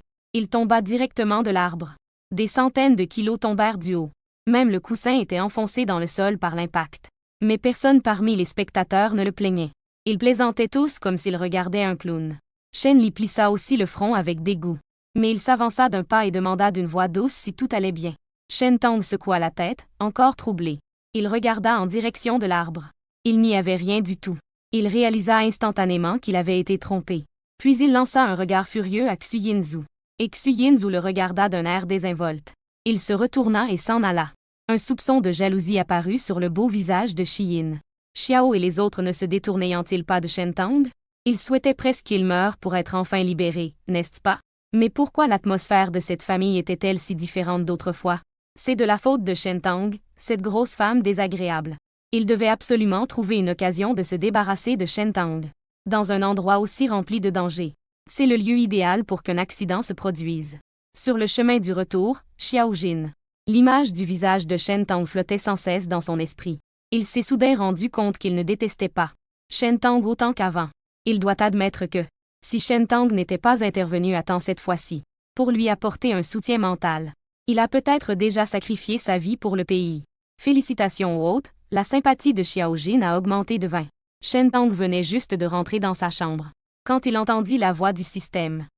Il tomba directement de l'arbre. Des centaines de kilos tombèrent du haut. Même le coussin était enfoncé dans le sol par l'impact. Mais personne parmi les spectateurs ne le plaignait. Ils plaisantaient tous comme s'ils regardaient un clown. Shen Li plissa aussi le front avec dégoût. Mais il s'avança d'un pas et demanda d'une voix douce si tout allait bien. Shen Tang secoua la tête, encore troublé. Il regarda en direction de l'arbre. Il n'y avait rien du tout. Il réalisa instantanément qu'il avait été trompé. Puis il lança un regard furieux à Xu Yinzu. Et Xu Yinzu le regarda d'un air désinvolte. Il se retourna et s'en alla. Un soupçon de jalousie apparut sur le beau visage de Shiyin. Xiao et les autres ne se détournaient-ils pas de Shen Tang? Ils souhaitaient presque qu'il meure pour être enfin libéré, n'est-ce pas? Mais pourquoi l'atmosphère de cette famille était-elle si différente d'autrefois? C'est de la faute de Shen Tang, cette grosse femme désagréable. Il devait absolument trouver une occasion de se débarrasser de Shen Tang. Dans un endroit aussi rempli de dangers. C'est le lieu idéal pour qu'un accident se produise. Sur le chemin du retour, Xiao Jin. L'image du visage de Shen Tang flottait sans cesse dans son esprit. Il s'est soudain rendu compte qu'il ne détestait pas Shen Tang autant qu'avant. Il doit admettre que, si Shen Tang n'était pas intervenu à temps cette fois-ci, pour lui apporter un soutien mental, il a peut-être déjà sacrifié sa vie pour le pays. Félicitations aux hôtes, la sympathie de Xiao Jin a augmenté de 20. Shen Tang venait juste de rentrer dans sa chambre, quand il entendit la voix du système.